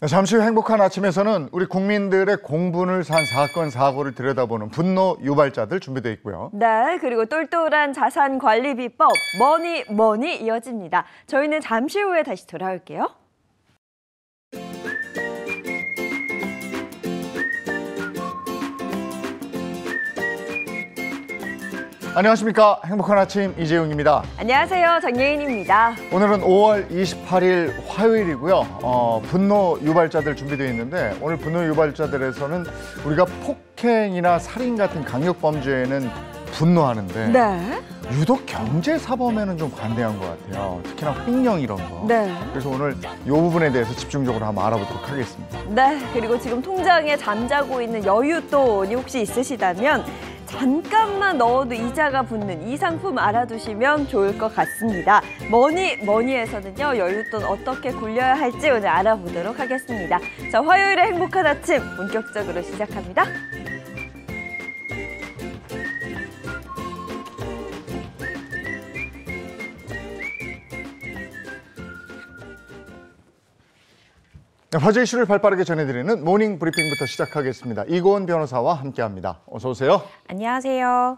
잠시 후 행복한 아침에서는 우리 국민들의 공분을 산 사건, 사고를 들여다보는 분노 유발자들 준비되어 있고요. 네, 그리고 똘똘한 자산 관리 비법, 뭐니 이어집니다. 저희는 잠시 후에 다시 돌아올게요. 안녕하십니까. 행복한 아침 이재용입니다. 안녕하세요. 정예인입니다. 오늘은 5월 28일 화요일이고요. 분노 유발자들 준비되어 있는데 오늘 분노 유발자들에서는 우리가 폭행이나 살인 같은 강력범죄에는 분노하는데 네. 유독 경제사범에는 좀 관대한 것 같아요. 특히나 횡령 이런 거. 네. 그래서 오늘 이 부분에 대해서 집중적으로 한번 알아보도록 하겠습니다. 네, 그리고 지금 통장에 잠자고 있는 여윳돈이 혹시 있으시다면 잠깐만 넣어도 이자가 붙는 이 상품 알아두시면 좋을 것 같습니다. 뭐니에서는요, 여윳돈 어떻게 굴려야 할지 오늘 알아보도록 하겠습니다. 자, 화요일의 행복한 아침 본격적으로 시작합니다. 화제 이슈를 발빠르게 전해드리는 모닝 브리핑부터 시작하겠습니다. 이고은 변호사와 함께합니다. 어서 오세요. 안녕하세요.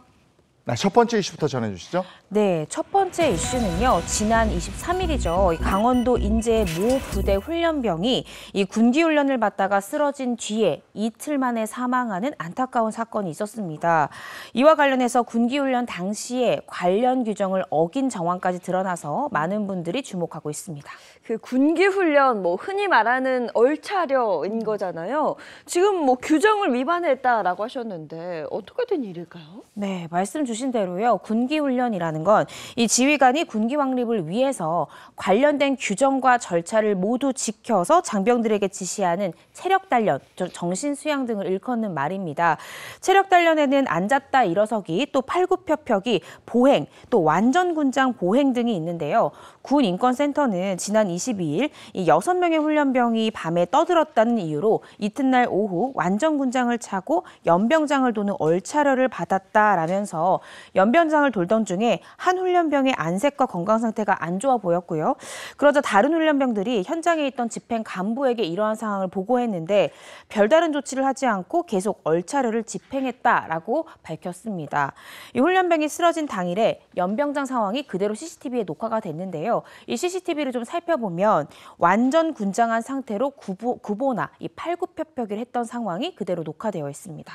네, 첫 번째 이슈부터 전해주시죠. 네, 첫 번째 이슈는요. 지난 23일이죠. 강원도 인제 모 부대 훈련병이 이 군기 훈련을 받다가 쓰러진 뒤에 이틀 만에 사망하는 안타까운 사건이 있었습니다. 이와 관련해서 군기 훈련 당시에 관련 규정을 어긴 정황까지 드러나서 많은 분들이 주목하고 있습니다. 그 군기 훈련, 흔히 말하는 얼차려인 거잖아요. 지금 규정을 위반했다라고 하셨는데 어떻게 된 일일까요? 네, 말씀 주신 대로요. 군기 훈련이라는 건 이 지휘관이 군기 확립을 위해서 관련된 규정과 절차를 모두 지켜서 장병들에게 지시하는 체력 단련, 정신 수양 등을 일컫는 말입니다. 체력 단련에는 앉았다 일어서기, 또 팔굽혀펴기, 보행, 또 완전 군장 보행 등이 있는데요. 군 인권센터는 지난 22일 이 6명의 훈련병이 밤에 떠들었다는 이유로 이튿날 오후 완전 군장을 차고 연병장을 도는 얼차려를 받았다라면서 연병장을 돌던 중에 한 훈련병의 안색과 건강 상태가 안 좋아 보였고요. 그러자 다른 훈련병들이 현장에 있던 집행 간부에게 이러한 상황을 보고했는데 별다른 조치를 하지 않고 계속 얼차려를 집행했다라고 밝혔습니다. 이 훈련병이 쓰러진 당일에 연병장 상황이 그대로 CCTV에 녹화가 됐는데요. 이 CCTV를 좀 살펴보면 완전 군장한 상태로 구보나 이 팔굽혀펴기를 했던 상황이 그대로 녹화되어 있습니다.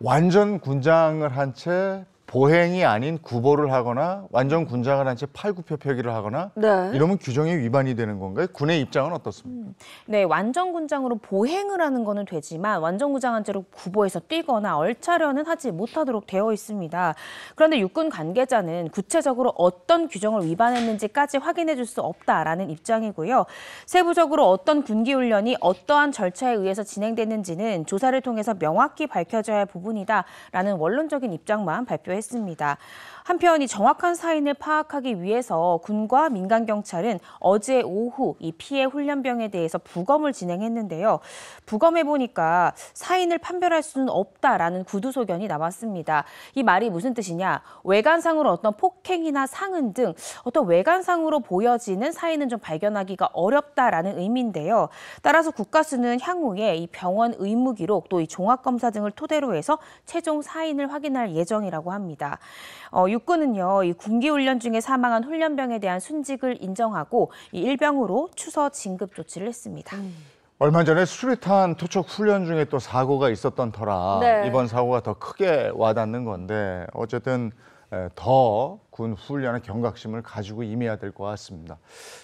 완전 군장을 한 채 보행이 아닌 구보를 하거나 완전 군장을 한 채 팔굽혀펴기를 하거나 네. 이러면 규정에 위반이 되는 건가요? 군의 입장은 어떻습니까? 네, 완전 군장으로 보행을 하는 거는 되지만 완전 군장한 채로 구보에서 뛰거나 얼차려는 하지 못하도록 되어 있습니다. 그런데 육군 관계자는 구체적으로 어떤 규정을 위반했는지까지 확인해 줄 수 없다라는 입장이고요. 세부적으로 어떤 군기 훈련이 어떠한 절차에 의해서 진행됐는지는 조사를 통해서 명확히 밝혀져야 할 부분이다라는 원론적인 입장만 발표했습니다. 한편 이 정확한 사인을 파악하기 위해서 군과 민간경찰은 어제 오후 이 피해 훈련병에 대해서 부검을 진행했는데요. 부검해 보니까 사인을 판별할 수는 없다라는 구두소견이 나왔습니다. 이 말이 무슨 뜻이냐? 외관상으로 어떤 폭행이나 상흔 등 어떤 외관상으로 보여지는 사인은 좀 발견하기가 어렵다라는 의미인데요. 따라서 국가수는 향후에 이 병원 의무 기록 또 이 종합검사 등을 토대로 해서 최종 사인을 확인할 예정이라고 합니다. 육군은요, 이 군기 훈련 중에 사망한 훈련병에 대한 순직을 인정하고 이 일병으로 추서 진급 조치를 했습니다. 얼마 전에 수류탄 투척 훈련 중에 또 사고가 있었던 터라 네. 이번 사고가 더 크게 와닿는 건데 어쨌든 더 군 훈련의 경각심을 가지고 임해야 될 것 같습니다.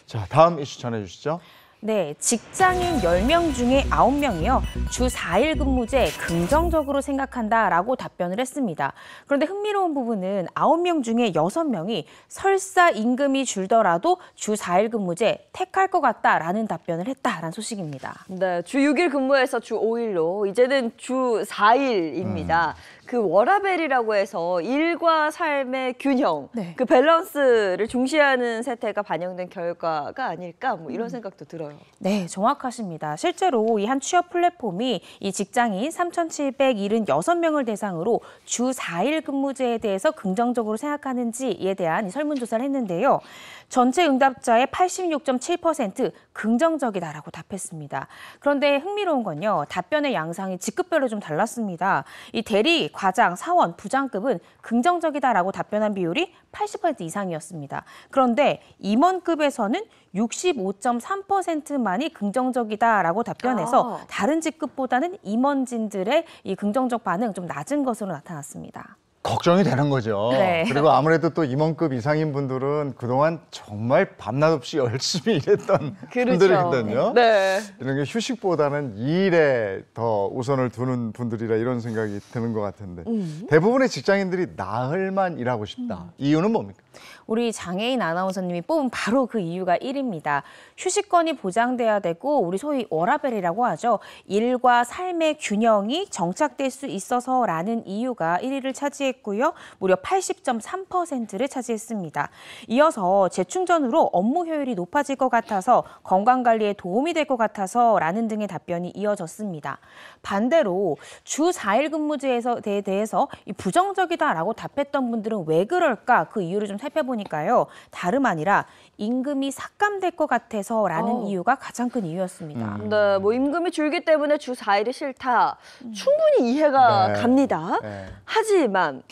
자, 다음 이슈 전해주시죠. 네, 직장인 10명 중에 9명이요. 주 4일 근무제 긍정적으로 생각한다라고 답변을 했습니다. 그런데 흥미로운 부분은 9명 중에 6명이 설사 임금이 줄더라도 주 4일 근무제 택할 것 같다라는 답변을 했다라는 소식입니다. 네, 주 6일 근무해서 주 5일로 이제는 주 4일입니다. 그 워라밸이라고 해서 일과 삶의 균형, 네. 그 밸런스를 중시하는 세태가 반영된 결과가 아닐까 뭐 이런 생각도 들어요. 네, 정확하십니다. 실제로 이 한 취업 플랫폼이 이 직장인 3,776명을 대상으로 주 4일 근무제에 대해서 긍정적으로 생각하는지에 대한 이 설문조사를 했는데요. 전체 응답자의 86.7% 긍정적이다라고 답했습니다. 그런데 흥미로운 건요, 답변의 양상이 직급별로 좀 달랐습니다. 이 대리, 과장, 사원, 부장급은 긍정적이다라고 답변한 비율이 80% 이상이었습니다. 그런데 임원급에서는 65.3%만이 긍정적이다라고 답변해서 다른 직급보다는 임원진들의 이 긍정적 반응 좀 낮은 것으로 나타났습니다. 걱정이 되는 거죠. 네. 그리고 아무래도 또 임원급 이상인 분들은 그동안 정말 밤낮 없이 열심히 일했던 분들이거든요. 네. 이런 게 휴식보다는 일에 더 우선을 두는 분들이라 이런 생각이 드는 것 같은데 대부분의 직장인들이 나흘만 일하고 싶다. 이유는 뭡니까? 우리 장혜인 아나운서님이 뽑은 바로 그 이유가 1위입니다. 휴식권이 보장돼야 되고 우리 소위 워라밸이라고 하죠. 일과 삶의 균형이 정착될 수 있어서라는 이유가 1위를 차지했고요. 무려 80.3%를 차지했습니다. 이어서 재충전으로 업무 효율이 높아질 것 같아서 건강관리에 도움이 될 것 같아서라는 등의 답변이 이어졌습니다. 반대로 주 4일 근무제에 대해서 부정적이다라고 답했던 분들은 왜 그럴까? 그 이유를 좀 살펴보니까요. 다름 아니라 임금이 삭감될 것 같아서라는 이유가 가장 큰 이유였습니다. 네, 뭐 임금이 줄기 때문에 주 4일이 싫다. 충분히 이해가 네. 갑니다. 네. 하지만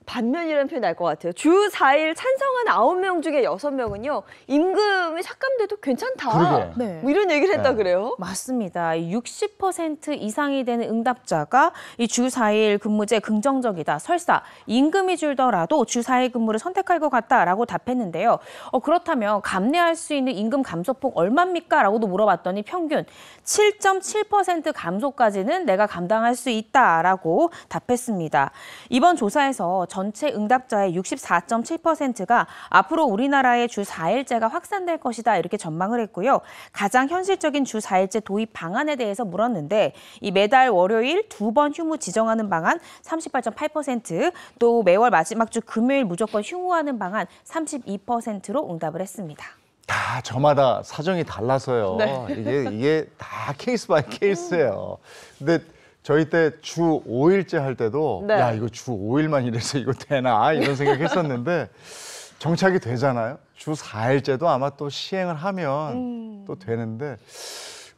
반면이라는 표현이 날 것 같아요. 주 4일 찬성한 9명 중에 6명은요. 임금이 삭감돼도 괜찮다. 그러게. 네. 뭐 이런 얘기를 했다 네. 그래요. 맞습니다. 60% 이상이 되는 응답자가 이 주 4일 근무제 긍정적이다. 설사 임금이 줄더라도 주 4일 근무를 선택할 것 같다라고 답했는데요. 그렇다면 감내할 수 있는 임금 감소폭 얼마입니까? 라고도 물어봤더니 평균 7.7% 감소까지는 내가 감당할 수 있다라고 답했습니다. 이번 조사에서 전체 응답자의 64.7%가 앞으로 우리나라의 주 4일제가 확산될 것이다 이렇게 전망을 했고요. 가장 현실적인 주 4일제 도입 방안에 대해서 물었는데 이 매달 월요일 2번 휴무 지정하는 방안 38.8%, 또 매월 마지막 주 금요일 무조건 휴무하는 방안 32%로 응답을 했습니다. 다 저마다 사정이 달라서요. 네. 이게 다 케이스 바이 케이스예요. 근데 저희 때 주 5일째 할 때도 네. 야 이거 주 5일만 일해서 이거 되나 이런 생각했었는데 정착이 되잖아요. 주 4일째도 아마 또 시행을 하면 또 되는데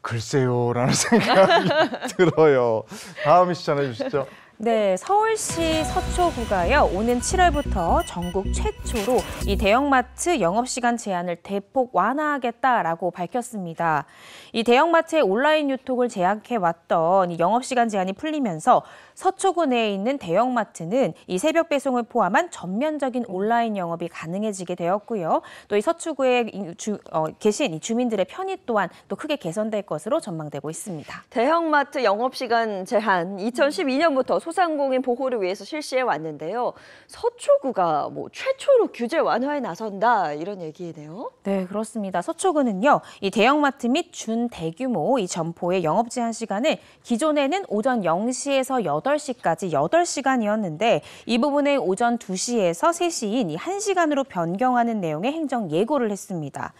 글쎄요라는 생각이 들어요. 다음 이슈 전해주시죠. 네, 서울시 서초구가요. 오는 7월부터 전국 최초로 이 대형마트 영업시간 제한을 대폭 완화하겠다라고 밝혔습니다. 이 대형마트의 온라인 유통을 제약해왔던 이 영업시간 제한이 풀리면서 서초구 내에 있는 대형마트는 이 새벽 배송을 포함한 전면적인 온라인 영업이 가능해지게 되었고요. 또 이 서초구에 계신 이 주민들의 편의 또한 또 크게 개선될 것으로 전망되고 있습니다. 대형마트 영업시간 제한 2012년부터 소상공인 보호를 위해서 실시해 왔는데요. 서초구가 뭐 최초로 규제 완화에 나선다 이런 얘기네요. 네, 그렇습니다. 서초구는요, 이 대형마트 및 준대규모 이 점포의 영업 제한 시간을 기존에는 오전 0시에서 8시까지 8시간이었는데 이 부분을 오전 2시에서 3시인 이 1시간으로 변경하는 내용의 행정 예고를 했습니다.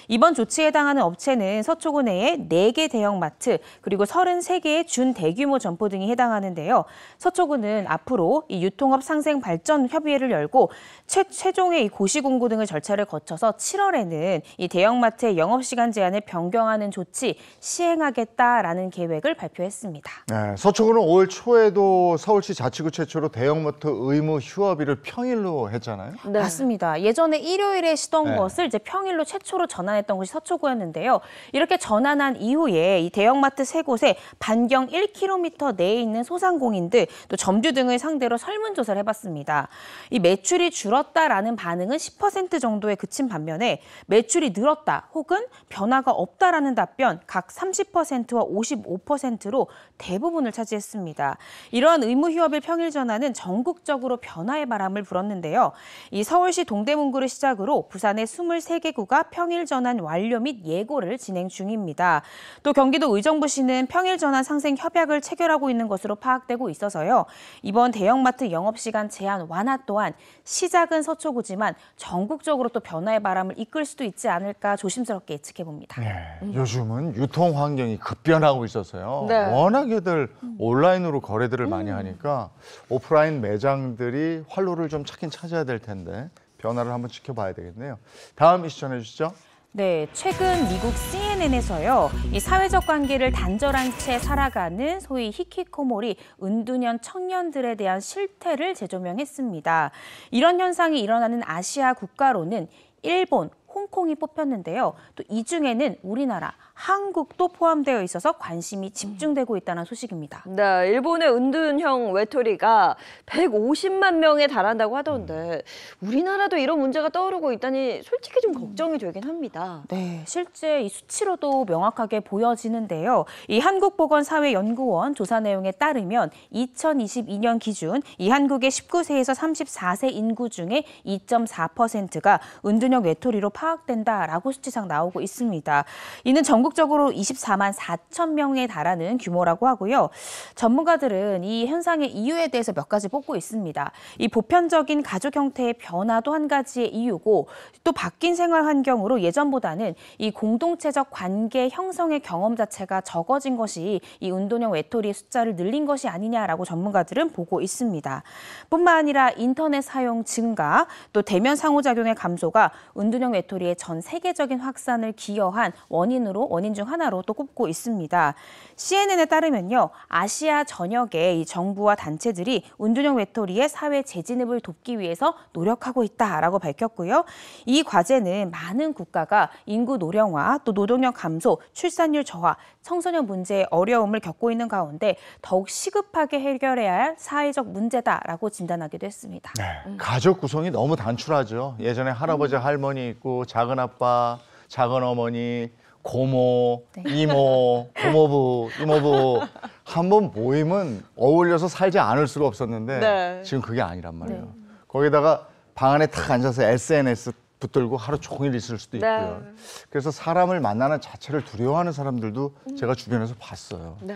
이번 조치에 해당하는 업체는 서초구 내에 4개 대형마트 그리고 33개의 준대규모 점포 등이 해당하는데요. 서초구는 앞으로 이 유통업 상생 발전 협의회를 열고 최종의 이 고시공고 등의 절차를 거쳐서 7월에는 이 대형마트의 영업시간 제한을 변경하는 조치 시행하겠다라는 계획을 발표했습니다. 네, 서초구는 5월 초에도 서울시 자치구 최초로 대형마트 의무 휴업일을 평일로 했잖아요. 네. 맞습니다. 예전에 일요일에 시던 네. 것을 이제 평일로 최초로 전환했던 곳이 서초구였는데요. 이렇게 전환한 이후에 이 대형마트 3곳에 반경 1km 내에 있는 소상공인들 또 점주 등을 상대로 설문조사를 해봤습니다. 이 매출이 줄었다라는 반응은 10% 정도에 그친 반면에 매출이 늘었다 혹은 변화가 없다라는 답변 각 30%와 55%로 대부분을 차지했습니다. 이러한 의무 휴업일 평일 전환은 전국적으로 변화의 바람을 불었는데요. 이 서울시 동대문구를 시작으로 부산의 23개 구가 평일 전환 전환 완료 및 예고를 진행 중입니다. 또 경기도 의정부시는 평일 전환 상생 협약을 체결하고 있는 것으로 파악되고 있어서요. 이번 대형마트 영업시간 제한 완화 또한 시작은 서초구지만 전국적으로 또 변화의 바람을 이끌 수도 있지 않을까 조심스럽게 예측해봅니다. 네, 요즘은 유통 환경이 급변하고 있어서요. 네. 워낙에들 온라인으로 거래들을 많이 하니까 오프라인 매장들이 활로를 좀 찾긴 찾아야 될 텐데 변화를 한번 지켜봐야 되겠네요. 다음 이슈 전해주시죠. 네, 최근 미국 CNN에서요, 이 사회적 관계를 단절한 채 살아가는 소위 히키코모리 은둔형 청년들에 대한 실태를 재조명했습니다. 이런 현상이 일어나는 아시아 국가로는 일본, 홍콩이 뽑혔는데요. 또 이 중에는 우리나라, 한국도 포함되어 있어서 관심이 집중되고 있다는 소식입니다. 네, 일본의 은둔형 외톨이가 150만 명에 달한다고 하던데 우리나라도 이런 문제가 떠오르고 있다니 솔직히 좀 걱정이 되긴 합니다. 네, 실제 이 수치로도 명확하게 보여지는데요. 이 한국보건사회연구원 조사 내용에 따르면 2022년 기준 이 한국의 19세에서 34세 인구 중에 2.4%가 은둔형 외톨이로 파악된다라고 수치상 나오고 있습니다. 이는 전국적으로 24만 4천 명에 달하는 규모라고 하고요. 전문가들은 이 현상의 이유에 대해서 몇 가지 뽑고 있습니다. 이 보편적인 가족 형태의 변화도 한 가지의 이유고 또 바뀐 생활 환경으로 예전보다는 이 공동체적 관계 형성의 경험 자체가 적어진 것이 이 은둔형 외톨이의 숫자를 늘린 것이 아니냐라고 전문가들은 보고 있습니다. 뿐만 아니라 인터넷 사용 증가, 또 대면 상호작용의 감소가 은둔형 외톨이의 전 세계적인 확산을 기여한 원인 중 하나로 또 꼽고 있습니다. CNN에 따르면요, 아시아 전역의 이 정부와 단체들이 은둔형 외톨이의 사회 재진입을 돕기 위해서 노력하고 있다라고 밝혔고요. 이 과제는 많은 국가가 인구 노령화, 또 노동력 감소, 출산율 저하, 청소년 문제의 어려움을 겪고 있는 가운데 더욱 시급하게 해결해야 할 사회적 문제다라고 진단하기도 했습니다. 네, 가족 구성이 너무 단출하죠. 예전에 할아버지, 할머니 있고 작은 아빠, 작은 어머니, 고모, 이모, 고모부, 이모부 한 번 모이면 어울려서 살지 않을 수가 없었는데 네. 지금 그게 아니란 말이에요. 거기다가 방 안에 탁 앉아서 SNS 붙들고 하루 종일 있을 수도 있고요. 네. 그래서 사람을 만나는 자체를 두려워하는 사람들도 제가 주변에서 봤어요. 네.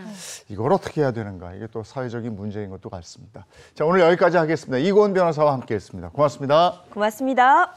이걸 어떻게 해야 되는가. 이게 또 사회적인 문제인 것도 같습니다. 자, 오늘 여기까지 하겠습니다. 이고은 변호사와 함께했습니다. 고맙습니다. 고맙습니다.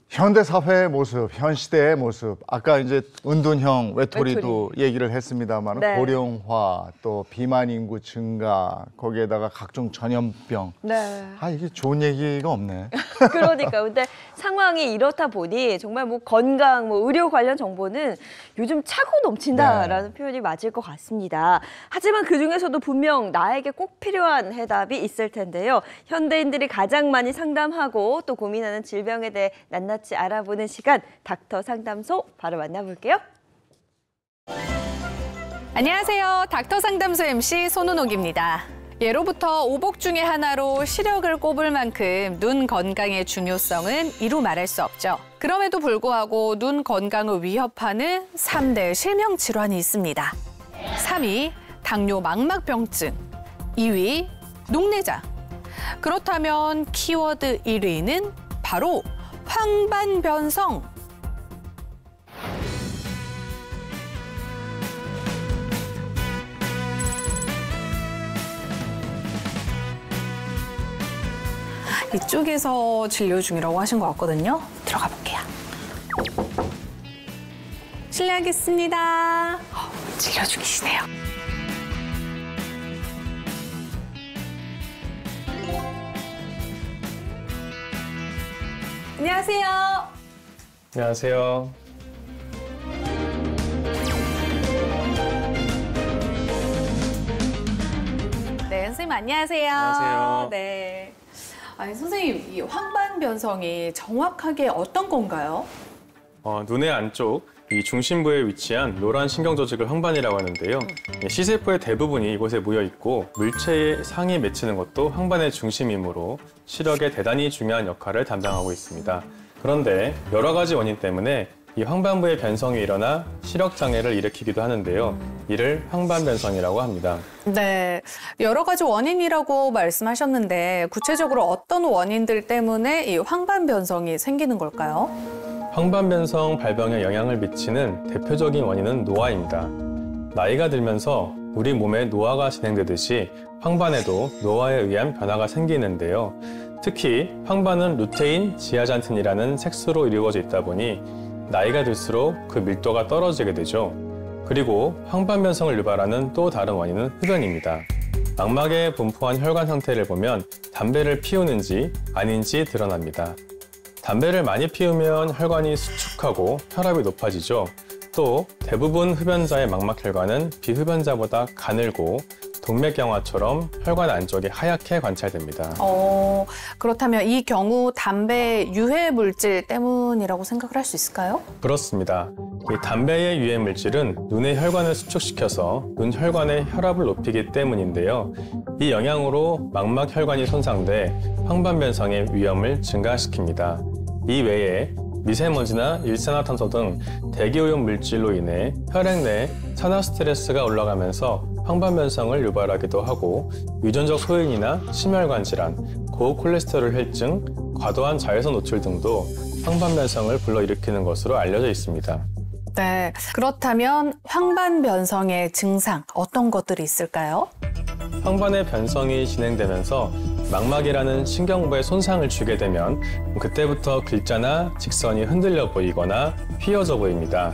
현대 사회의 모습, 현 시대의 모습. 아까 이제 은둔형 외톨이도 얘기를 했습니다만 네. 고령화, 또 비만 인구 증가, 거기에다가 각종 전염병. 네. 아, 이게 좋은 얘기가 없네. 그러니까 근데 상황이 이렇다 보니 정말 뭐 건강, 뭐 의료 관련 정보는 요즘 차고 넘친다라는 표현이 맞을 것 같습니다. 하지만 그 중에서도 분명 나에게 꼭 필요한 해답이 있을 텐데요. 현대인들이 가장 많이 상담하고 또 고민하는 질병에 대해 낱낱이 알아보는 시간, 닥터 상담소 바로 만나볼게요. 안녕하세요. 닥터 상담소 MC 손은옥입니다. 예로부터 오복 중의 하나로 시력을 꼽을 만큼 눈 건강의 중요성은 이루 말할 수 없죠. 그럼에도 불구하고 눈 건강을 위협하는 3대 실명 질환이 있습니다. 3위, 당뇨 망막병증. 2위, 녹내장. 그렇다면 키워드 1위는 바로 황반변성. 이쪽에서 진료 중이라고 하신 것 같거든요. 들어가 볼게요. 실례하겠습니다. 진료 중이시네요. 안녕하세요. 안녕하세요. 네, 선생님 안녕하세요. 안녕하세요. 네. 아니, 선생님, 이 황반변성이 정확하게 어떤 건가요? 눈의 안쪽, 이 중심부에 위치한 노란 신경 조직을 황반이라고 하는데요. 시세포의 대부분이 이곳에 모여 있고 물체의 상이 맺히는 것도 황반의 중심이므로 시력에 대단히 중요한 역할을 담당하고 있습니다. 그런데 여러 가지 원인 때문에 이 황반부의 변성이 일어나 시력 장애를 일으키기도 하는데요. 이를 황반변성이라고 합니다. 네, 여러 가지 원인이라고 말씀하셨는데 구체적으로 어떤 원인들 때문에 이 황반변성이 생기는 걸까요? 황반변성 발병에 영향을 미치는 대표적인 원인은 노화입니다. 나이가 들면서 우리 몸에 노화가 진행되듯이 황반에도 노화에 의한 변화가 생기는데요. 특히 황반은 루테인 지아잔틴이라는 색소로 이루어져 있다 보니 나이가 들수록 그 밀도가 떨어지게 되죠. 그리고 황반변성을 유발하는 또 다른 원인은 흡연입니다. 망막에 분포한 혈관 상태를 보면 담배를 피우는지 아닌지 드러납니다. 담배를 많이 피우면 혈관이 수축하고 혈압이 높아지죠. 또 대부분 흡연자의 망막 혈관은 비흡연자보다 가늘고 동맥경화처럼 혈관 안쪽이 하얗게 관찰됩니다. 그렇다면 이 경우 담배 유해 물질 때문이라고 생각을 할 수 있을까요? 그렇습니다. 이 담배의 유해 물질은 눈의 혈관을 수축시켜서 눈 혈관의 혈압을 높이기 때문인데요. 이 영향으로 망막 혈관이 손상돼 황반변성의 위험을 증가시킵니다. 이 외에 미세먼지나 일산화탄소 등 대기오염 물질로 인해 혈액 내 산화 스트레스가 올라가면서 황반변성을 유발하기도 하고 유전적 소인이나 심혈관 질환, 고콜레스테롤 혈증, 과도한 자외선 노출 등도 황반변성을 불러일으키는 것으로 알려져 있습니다. 네, 그렇다면 황반변성의 증상 어떤 것들이 있을까요? 황반의 변성이 진행되면서 망막이라는 신경부에 손상을 주게 되면 그때부터 글자나 직선이 흔들려 보이거나 휘어져 보입니다.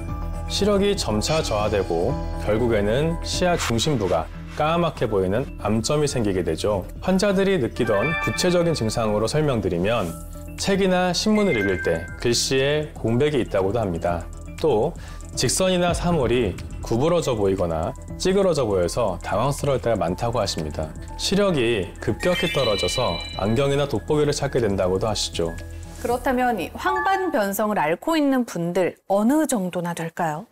시력이 점차 저하되고 결국에는 시야 중심부가 까맣게 보이는 암점이 생기게 되죠. 환자들이 느끼던 구체적인 증상으로 설명드리면 책이나 신문을 읽을 때 글씨에 공백이 있다고도 합니다. 또 직선이나 사물이 구부러져 보이거나 찌그러져 보여서 당황스러울 때가 많다고 하십니다. 시력이 급격히 떨어져서 안경이나 돋보기를 찾게 된다고도 하시죠. 그렇다면 이 황반변성을 앓고 있는 분들 어느 정도나 될까요?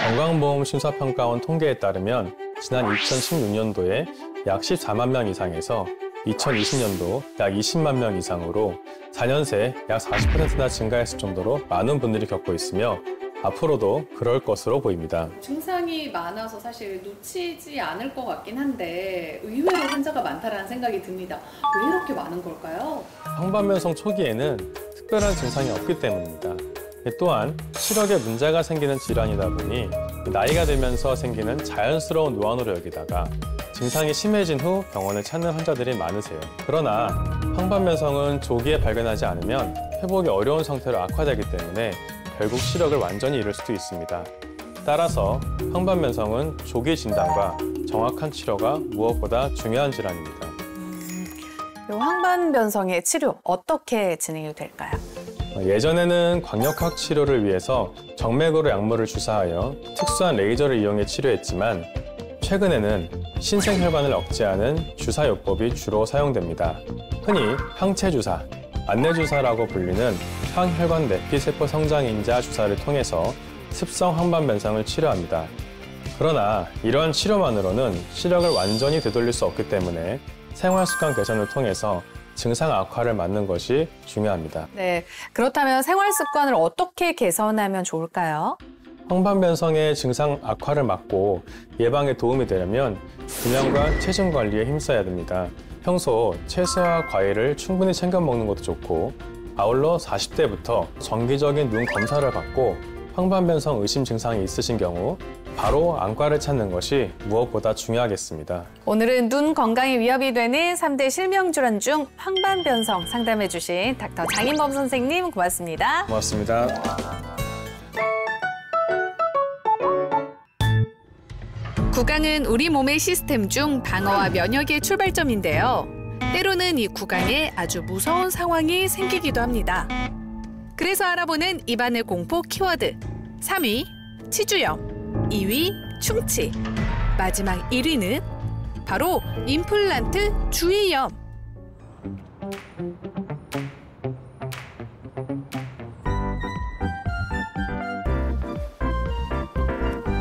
건강보험 심사평가원 통계에 따르면 지난 2016년도에 약 14만 명 이상에서 2020년도 약 20만 명 이상으로 4년 새 약 40%나 증가했을 정도로 많은 분들이 겪고 있으며 앞으로도 그럴 것으로 보입니다. 증상이 많아서 사실 놓치지 않을 것 같긴 한데 의외로 환자가 많다라는 생각이 듭니다. 왜 이렇게 많은 걸까요? 황반변성 초기에는 특별한 증상이 없기 때문입니다. 또한 시력에 문제가 생기는 질환이다 보니 나이가 들면서 생기는 자연스러운 노안으로 여기다가 증상이 심해진 후 병원을 찾는 환자들이 많으세요. 그러나 황반변성은 조기에 발견하지 않으면 회복이 어려운 상태로 악화되기 때문에 결국 시력을 완전히 잃을 수도 있습니다. 따라서 황반변성은 조기 진단과 정확한 치료가 무엇보다 중요한 질환입니다. 이 황반변성의 치료 어떻게 진행이 될까요? 예전에는 광역학 치료를 위해서 정맥으로 약물을 주사하여 특수한 레이저를 이용해 치료했지만 최근에는 신생혈관을 억제하는 주사요법이 주로 사용됩니다. 흔히 항체주사, 안내주사라고 불리는 항혈관 내피세포 성장인자 주사를 통해서 습성 황반변성을 치료합니다. 그러나 이러한 치료만으로는 시력을 완전히 되돌릴 수 없기 때문에 생활습관 개선을 통해서 증상 악화를 막는 것이 중요합니다. 네, 그렇다면 생활 습관을 어떻게 개선하면 좋을까요? 황반변성의 증상 악화를 막고 예방에 도움이 되려면 균형과 체중 관리에 힘써야 됩니다. 평소 채소와 과일을 충분히 챙겨 먹는 것도 좋고 아울러 40대부터 정기적인 눈 검사를 받고 황반변성 의심 증상이 있으신 경우 바로 안과를 찾는 것이 무엇보다 중요하겠습니다. 오늘은 눈 건강에 위협이 되는 3대 실명 질환 중 황반변성 상담해 주신 닥터 장인범 선생님 고맙습니다. 고맙습니다. 구강은 우리 몸의 시스템 중 방어와 면역의 출발점인데요. 때로는 이 구강에 아주 무서운 상황이 생기기도 합니다. 그래서 알아보는 입안의 공포 키워드 3위 치주염, 2위 충치, 마지막 1위는 바로 임플란트 주위염.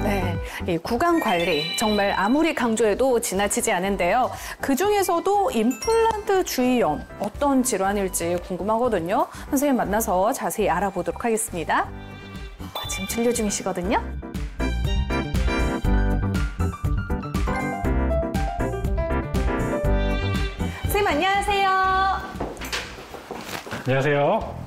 네, 이 구강 관리 정말 아무리 강조해도 지나치지 않은데요. 그중에서도 임플란트 주위염 어떤 질환일지 궁금하거든요. 선생님 만나서 자세히 알아보도록 하겠습니다. 지금 진료 중이시거든요. 원장님 안녕하세요. 안녕하세요.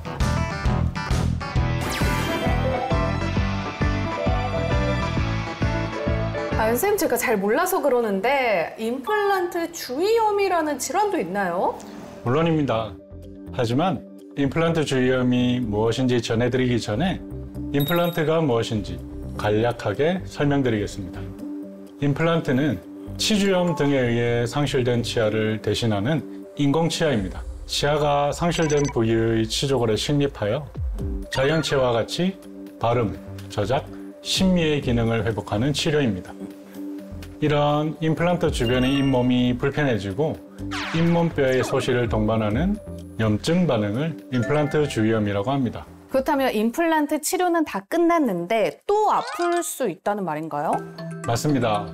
선생님 제가 잘 몰라서 그러는데 임플란트 주위염이라는 질환도 있나요? 물론입니다. 하지만 임플란트 주위염이 무엇인지 전해드리기 전에 임플란트가 무엇인지 간략하게 설명드리겠습니다. 임플란트는 치주염 등에 의해 상실된 치아를 대신하는 인공치아입니다. 치아가 상실된 부위의 치조골에 식립하여 자연치아와 같이 발음, 저작, 심미의 기능을 회복하는 치료입니다. 이런 임플란트 주변의 잇몸이 불편해지고 잇몸뼈의 소실을 동반하는 염증 반응을 임플란트 주위염이라고 합니다. 그렇다면 임플란트 치료는 다 끝났는데 또 아플 수 있다는 말인가요? 맞습니다.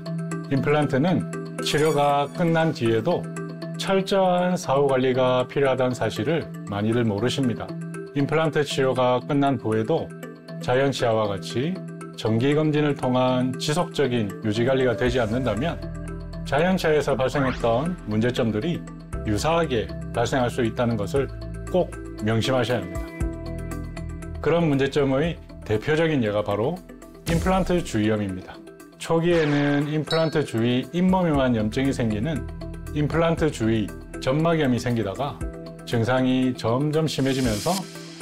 임플란트는 치료가 끝난 뒤에도 철저한 사후 관리가 필요하다는 사실을 많이들 모르십니다. 임플란트 치료가 끝난 후에도 자연치아와 같이 정기검진을 통한 지속적인 유지관리가 되지 않는다면 자연치아에서 발생했던 문제점들이 유사하게 발생할 수 있다는 것을 꼭 명심하셔야 합니다. 그런 문제점의 대표적인 예가 바로 임플란트 주위염입니다. 초기에는 임플란트 주위 잇몸에만 염증이 생기는 임플란트 주위 점막염이 생기다가 증상이 점점 심해지면서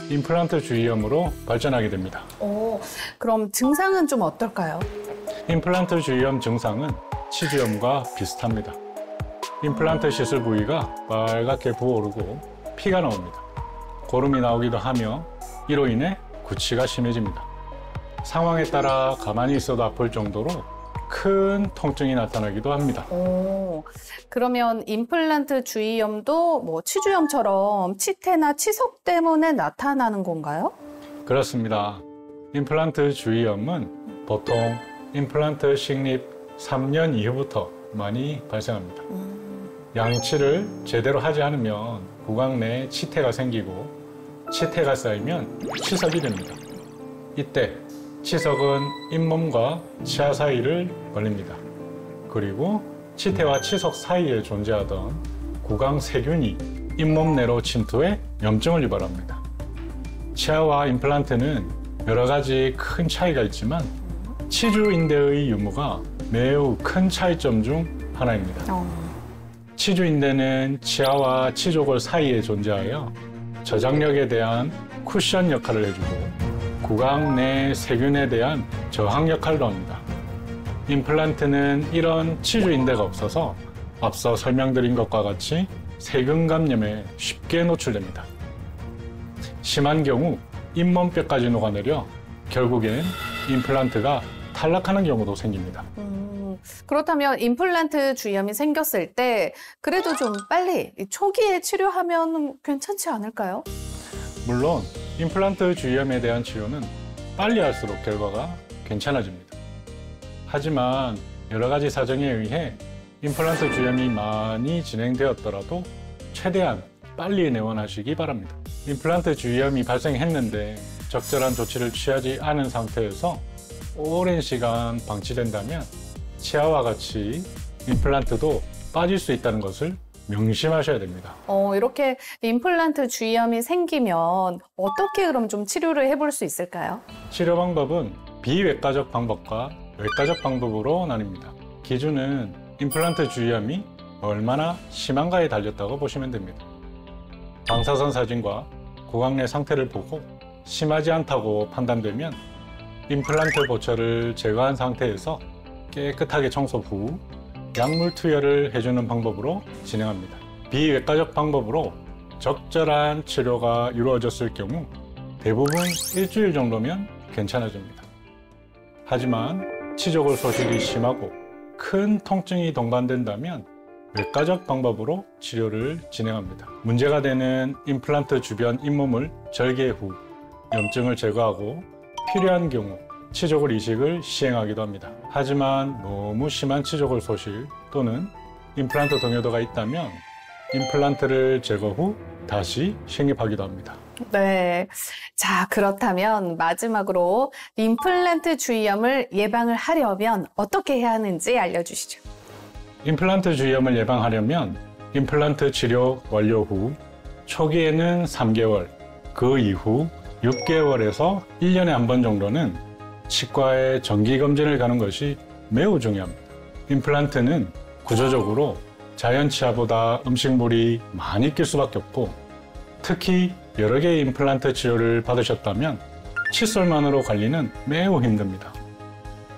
임플란트 주위염으로 발전하게 됩니다. 그럼 증상은 좀 어떨까요? 임플란트 주위염 증상은 치주염과 비슷합니다. 임플란트 시술 부위가 빨갛게 부어오르고 피가 나옵니다. 고름이 나오기도 하며 이로 인해 구취가 심해집니다. 상황에 따라 가만히 있어도 아플 정도로 큰 통증이 나타나기도 합니다. 그러면 임플란트 주위염도 치주염처럼 치태나 치석 때문에 나타나는 건가요? 그렇습니다. 임플란트 주위염은 보통 임플란트 식립 3년 이후부터 많이 발생합니다. 양치를 제대로 하지 않으면 구강 내에 치태가 생기고 치태가 쌓이면 치석이 됩니다. 이때 치석은 잇몸과 치아 사이를 벌립니다. 그리고 치태와 치석 사이에 존재하던 구강 세균이 잇몸 내로 침투해 염증을 유발합니다. 치아와 임플란트는 여러 가지 큰 차이가 있지만 치주인대의 유무가 매우 큰 차이점 중 하나입니다. 치주인대는 치아와 치조골 사이에 존재하여 저장력에 대한 쿠션 역할을 해주고 구강 내 세균에 대한 저항 역할도 합니다. 임플란트는 이런 치주인대가 없어서 앞서 설명드린 것과 같이 세균 감염에 쉽게 노출됩니다. 심한 경우 잇몸뼈까지 녹아내려 결국엔 임플란트가 탈락하는 경우도 생깁니다. 그렇다면 임플란트 주위염이 생겼을 때 그래도 좀 빨리 초기에 치료하면 괜찮지 않을까요? 물론 임플란트 주위염에 대한 치료는 빨리 할수록 결과가 괜찮아집니다. 하지만 여러 가지 사정에 의해 임플란트 주위염이 많이 진행되었더라도 최대한 빨리 내원하시기 바랍니다. 임플란트 주위염이 발생했는데 적절한 조치를 취하지 않은 상태에서 오랜 시간 방치된다면 치아와 같이 임플란트도 빠질 수 있다는 것을 명심하셔야 됩니다. 이렇게 임플란트 주위염이 생기면 어떻게 그럼 좀 치료를 해볼 수 있을까요? 치료 방법은 비외과적 방법과 외과적 방법으로 나뉩니다. 기준은 임플란트 주위염이 얼마나 심한가에 달렸다고 보시면 됩니다. 방사선 사진과 구강 내 상태를 보고 심하지 않다고 판단되면 임플란트 보철을 제거한 상태에서 깨끗하게 청소 후 약물 투여를 해주는 방법으로 진행합니다. 비외과적 방법으로 적절한 치료가 이루어졌을 경우 대부분 일주일 정도면 괜찮아집니다. 하지만 치조골 소실이 심하고 큰 통증이 동반된다면 외과적 방법으로 치료를 진행합니다. 문제가 되는 임플란트 주변 잇몸을 절개 후 염증을 제거하고 필요한 경우 치조골 이식을 시행하기도 합니다. 하지만 너무 심한 치조골 소실 또는 임플란트 동요도가 있다면 임플란트를 제거 후 다시 식립하기도 합니다. 네. 자, 그렇다면 마지막으로 임플란트 주위염을 예방을 하려면 어떻게 해야 하는지 알려주시죠. 임플란트 주위염을 예방하려면 임플란트 치료 완료 후 초기에는 3개월, 그 이후 6개월에서 1년에 한 번 정도는 치과에 정기검진을 가는 것이 매우 중요합니다. 임플란트는 구조적으로 자연 치아보다 음식물이 많이 낄 수밖에 없고, 특히 여러 개의 임플란트 치료를 받으셨다면 칫솔만으로 관리는 매우 힘듭니다.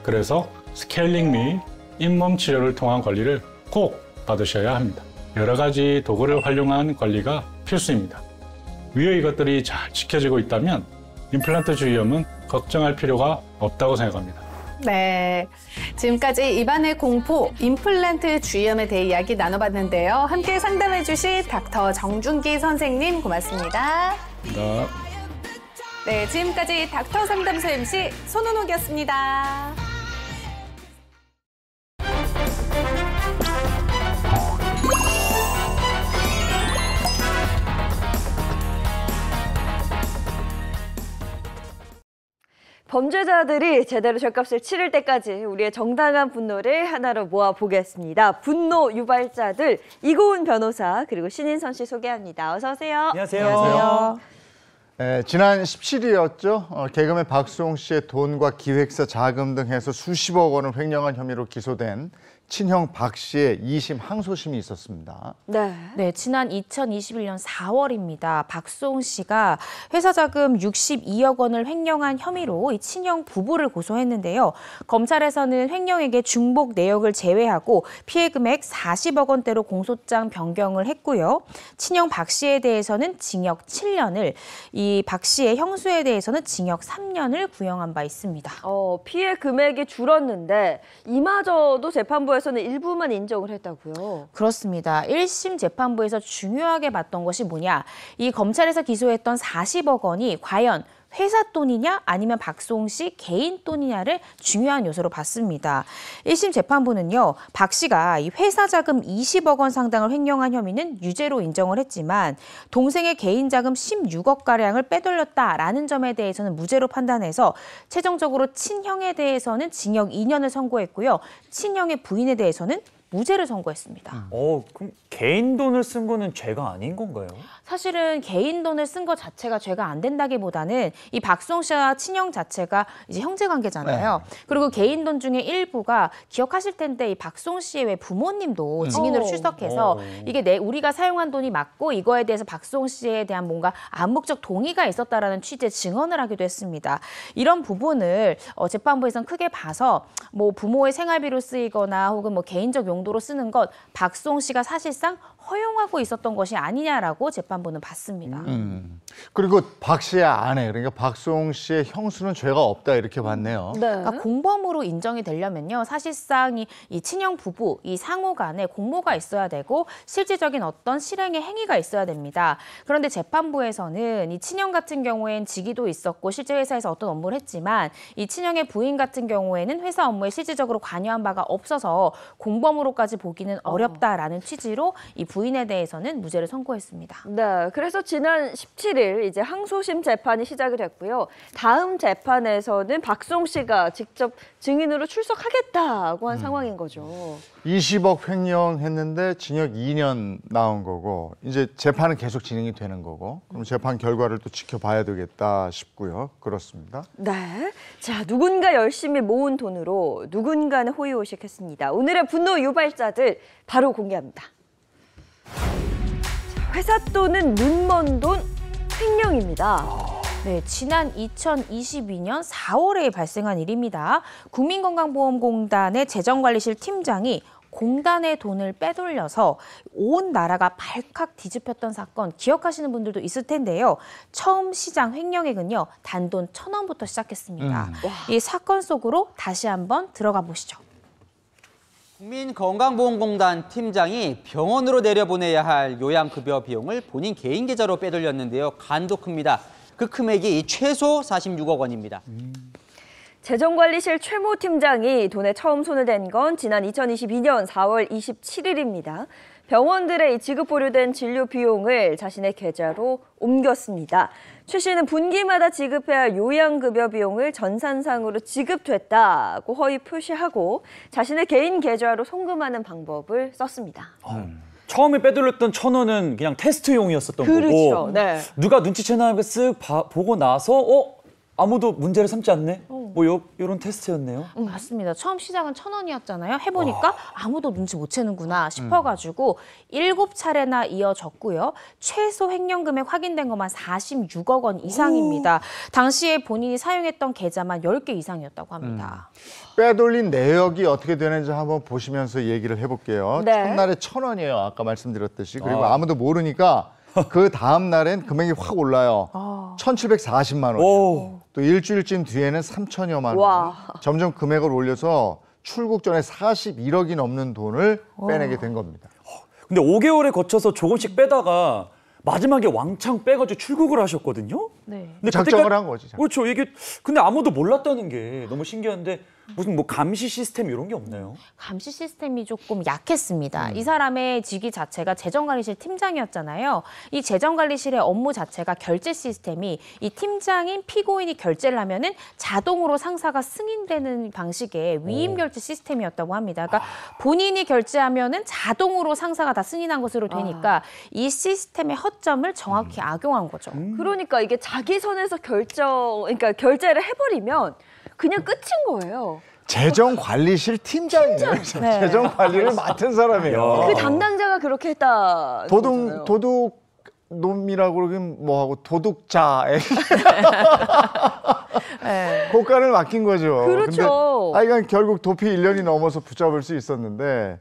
그래서 스케일링 및 잇몸 치료를 통한 관리를 꼭 받으셔야 합니다. 여러 가지 도구를 활용한 관리가 필수입니다. 위의 것들이 잘 지켜지고 있다면 임플란트 주위염은 걱정할 필요가 없다고 생각합니다. 네, 지금까지 입안의 공포, 임플란트 주위염에 대해 이야기 나눠봤는데요. 함께 상담해주신 닥터 정준기 선생님 고맙습니다. 네, 지금까지 닥터 상담소 MC 손은옥이었습니다. 범죄자들이 제대로 죗값을 치를 때까지 우리의 정당한 분노를 하나로 모아보겠습니다. 분노 유발자들, 이고은 변호사 그리고 신인선 씨 소개합니다. 어서 오세요. 안녕하세요. 지난 17일이었죠. 개그맨 박수홍 씨의 돈과 기획사 자금 등 해서 수십억 원을 횡령한 혐의로 기소된 친형 박 씨의 2심 항소심이 있었습니다. 네, 지난 2021년 4월입니다. 박수홍 씨가 회사 자금 62억 원을 횡령한 혐의로 이 친형 부부를 고소했는데요. 검찰에서는 횡령액의 중복 내역을 제외하고 피해 금액 40억 원대로 공소장 변경을 했고요. 친형 박 씨에 대해서는 징역 7년을, 이 박 씨의 형수에 대해서는 징역 3년을 구형한 바 있습니다. 피해 금액이 줄었는데 이마저도 재판부에서는 일부만 인정을 했다고요? 그렇습니다. 1심 재판부에서 중요하게 봤던 것이 뭐냐. 이 검찰에서 기소했던 40억 원이 과연 회사 돈이냐 아니면 박수홍 씨 개인 돈이냐를 중요한 요소로 봤습니다. 1심 재판부는요, 박 씨가 이 회사 자금 20억 원 상당을 횡령한 혐의는 유죄로 인정을 했지만 동생의 개인 자금 16억가량을 빼돌렸다라는 점에 대해서는 무죄로 판단해서 최종적으로 친형에 대해서는 징역 2년을 선고했고요. 친형의 부인에 대해서는 무죄를 선고했습니다. 그럼 개인 돈을 쓴 거는 죄가 아닌 건가요? 사실은 개인 돈을 쓴 것 자체가 죄가 안 된다기보다는 이 박수홍 씨와 친형 자체가 이제 형제 관계잖아요. 네. 그리고 개인 돈 중에 일부가 기억하실 텐데 이 박수홍 씨의 왜 부모님도 증인으로 출석해서 이게 우리가 사용한 돈이 맞고 이거에 대해서 박수홍 씨에 대한 뭔가 암묵적 동의가 있었다라는 취지의 증언을 하기도 했습니다. 이런 부분을 재판부에서는 크게 봐서 뭐 부모의 생활비로 쓰이거나 혹은 뭐 개인적 용도로 쓰는 것 박수홍 씨가 사실상 허용하고 있었던 것이 아니냐라고 재판부는 봤습니다. 그리고 박 씨의 아내, 그러니까 박수홍 씨의 형수는 죄가 없다 이렇게 봤네요. 그러니까 공범으로 인정이 되려면요, 사실상 이 친형 부부, 이 상호 간에 공모가 있어야 되고 실질적인 어떤 실행의 행위가 있어야 됩니다. 그런데 재판부에서는 이 친형 같은 경우엔 직위도 있었고 실제 회사에서 어떤 업무를 했지만 이 친형의 부인 같은 경우에는 회사 업무에 실질적으로 관여한 바가 없어서 공범으로까지 보기는 어렵다라는 취지로 이 부인에 대해서는 무죄를 선고했습니다. 네, 그래서 지난 17일 이제 항소심 재판이 시작이 됐고요. 다음 재판에서는 박수홍 씨가 직접 증인으로 출석하겠다고 한 상황인 거죠. 20억 횡령했는데 징역 2년 나온 거고 이제 재판은 계속 진행이 되는 거고 그럼 재판 결과를 또 지켜봐야 되겠다 싶고요. 그렇습니다. 네, 자 누군가 열심히 모은 돈으로 누군가는 호의호식했습니다. 오늘의 분노 유발자들 바로 공개합니다. 회사 돈은 눈먼 돈 횡령입니다. 네, 지난 2022년 4월에 발생한 일입니다. 국민건강보험공단의 재정관리실 팀장이 공단의 돈을 빼돌려서 온 나라가 발칵 뒤집혔던 사건 기억하시는 분들도 있을 텐데요. 처음 시장 횡령액은요, 단돈 1,000원부터 시작했습니다. 이 사건 속으로 다시 한번 들어가 보시죠. 국민건강보험공단 팀장이 병원으로 내려보내야 할 요양급여 비용을 본인 개인 계좌로 빼돌렸는데요. 간도 큽니다. 그 금액이 최소 46억 원입니다. 재정관리실 최모 팀장이 돈에 처음 손을 댄 건 지난 2022년 4월 27일입니다. 병원들의 지급 보류된 진료 비용을 자신의 계좌로 옮겼습니다. 최 씨는 분기마다 지급해야 할 요양급여 비용을 전산상으로 지급됐다고 허위 표시하고 자신의 개인 계좌로 송금하는 방법을 썼습니다. 처음에 빼돌렸던 1,000원은 그냥 테스트용이었었던 그렇죠. 거고 네. 누가 눈치채나 하고 쓱 보고 나서 아무도 문제를 삼지 않네? 뭐 요런 테스트였네요. 맞습니다. 처음 시작은 1,000원이었잖아요. 해보니까 아무도 눈치 못 채는구나 싶어가지고 7차례나 이어졌고요. 최소 횡령 금액 확인된 것만 46억 원 이상입니다. 당시에 본인이 사용했던 계좌만 10개 이상이었다고 합니다. 빼돌린 내역이 어떻게 되는지 한번 보시면서 얘기를 해볼게요. 네. 첫날에 1,000원이에요. 아까 말씀드렸듯이. 그리고 아무도 모르니까 그 다음 날엔 금액이 확 올라요. 1,740만 원. 또 일주일쯤 뒤에는 3천여만 원. 와. 점점 금액을 올려서 출국 전에 41억이 넘는 돈을 빼내게 된 겁니다. 근데 5개월에 거쳐서 조금씩 빼다가 마지막에 왕창 빼가지고 출국을 하셨거든요. 네. 근데 작정을 그때까지- 한 거지. 그렇죠. 이게 근데 아무도 몰랐다는 게 너무 신기한데 무슨 뭐 감시 시스템 이런 게 없나요? 감시 시스템이 조금 약했습니다. 이 사람의 직위 자체가 재정관리실 팀장이었잖아요. 이 재정관리실의 업무 자체가 결제 시스템이 이 팀장인 피고인이 결제를 하면은 자동으로 상사가 승인되는 방식의 위임 결제 시스템이었다고 합니다. 그러니까 본인이 결제하면은 자동으로 상사가 다 승인한 것으로 되니까 이 시스템의 허점을 정확히 악용한 거죠. 그러니까 이게 자기 선에서 그러니까 결제를 해버리면 그냥 끝인 거예요. 재정관리실 팀장이에요. 네. 재정관리를 맡은 사람이에요. 그 담당자가 그렇게 했다. 도둑 놈이라고 그러긴 뭐하고 도둑자 네. 고가를 맡긴 거죠. 그렇죠. 근데 이건 결국 도피 1년이 넘어서 붙잡을 수 있었는데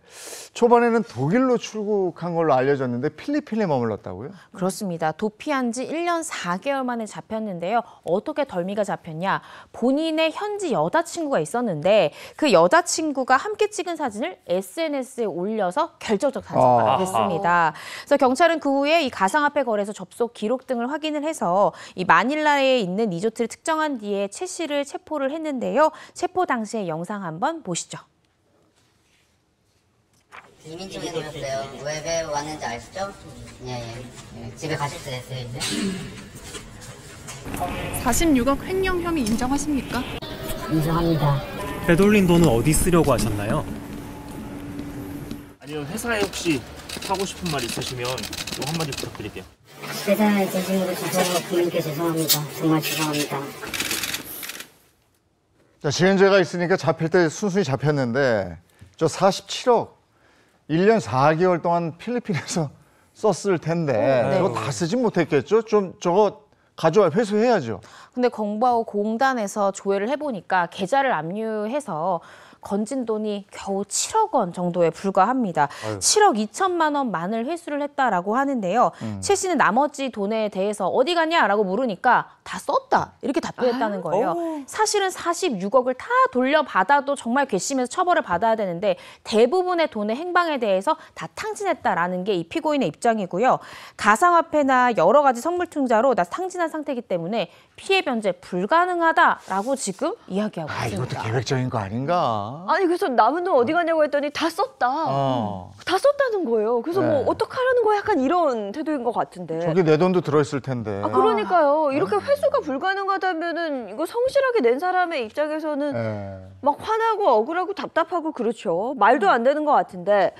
초반에는 독일로 출국한 걸로 알려졌는데 필리핀에 머물렀다고요? 그렇습니다. 도피한 지 1년 4개월 만에 잡혔는데요. 어떻게 덜미가 잡혔냐? 본인의 현지 여자친구가 있었는데 그 여자친구가 함께 찍은 사진을 SNS에 올려서 결정적 단속가 됐습니다. 그래서 경찰은 그 후에 이 가상화폐 거래소 접속 기록 등을 확인을 해서 이 마닐라에 있는 리조트를 특정한 뒤에 최 씨를 체포를 했는데요. 체포 당시의 영상 한번 보시죠. 이민중에 오셨어요. 왜 왔는지 아시죠? 예. 집에 가실 때 됐어요, 이제. 46억 횡령 혐의 인정하십니까? 인정합니다. 빼돌린 돈은 어디 쓰려고 하셨나요? 아니면 회사에 혹시 하고 싶은 말 있으시면 또 한마디 부탁드릴게요. 세상에 진심으로 죄송하고 부모님께 죄송합니다. 정말 죄송합니다. 자, 지연죄가 있으니까 잡힐 때 순순히 잡혔는데 저 47억 1년 4개월 동안 필리핀에서 썼을 텐데 저거 다 쓰진 못했겠죠? 좀 저거 가져와 회수해야죠. 근데 정보하고 공단에서 조회를 해보니까 계좌를 압류해서 건진 돈이 겨우 7억 원 정도에 불과합니다. 7억 2천만 원만을 회수를 했다라고 하는데요. 최 씨는 나머지 돈에 대해서 어디 갔냐라고 물으니까 다 썼다 이렇게 답변했다는 거예요. 사실은 46억을 다 돌려받아도 정말 괘씸해서 처벌을 받아야 되는데 대부분의 돈의 행방에 대해서 다 탕진했다라는 게 이 피고인의 입장이고요. 가상화폐나 여러 가지 선물 퉁자로 다 탕진한 상태이기 때문에 피해 변제 불가능하다라고 지금 이야기하고 있습니다. 이것도 계획적인 거 아닌가? 아니 그래서 남은 돈 어디 갔냐고 했더니 다 썼다. 다 썼다는 거예요. 그래서 뭐 어떡하라는 거야 약간 이런 태도인 것 같은데. 저게 내 돈도 들어있을 텐데. 그러니까요. 이렇게 회수가 불가능하다면은 이거 성실하게 낸 사람의 입장에서는 막 화나고 억울하고 답답하고 그렇죠. 말도 안 되는 것 같은데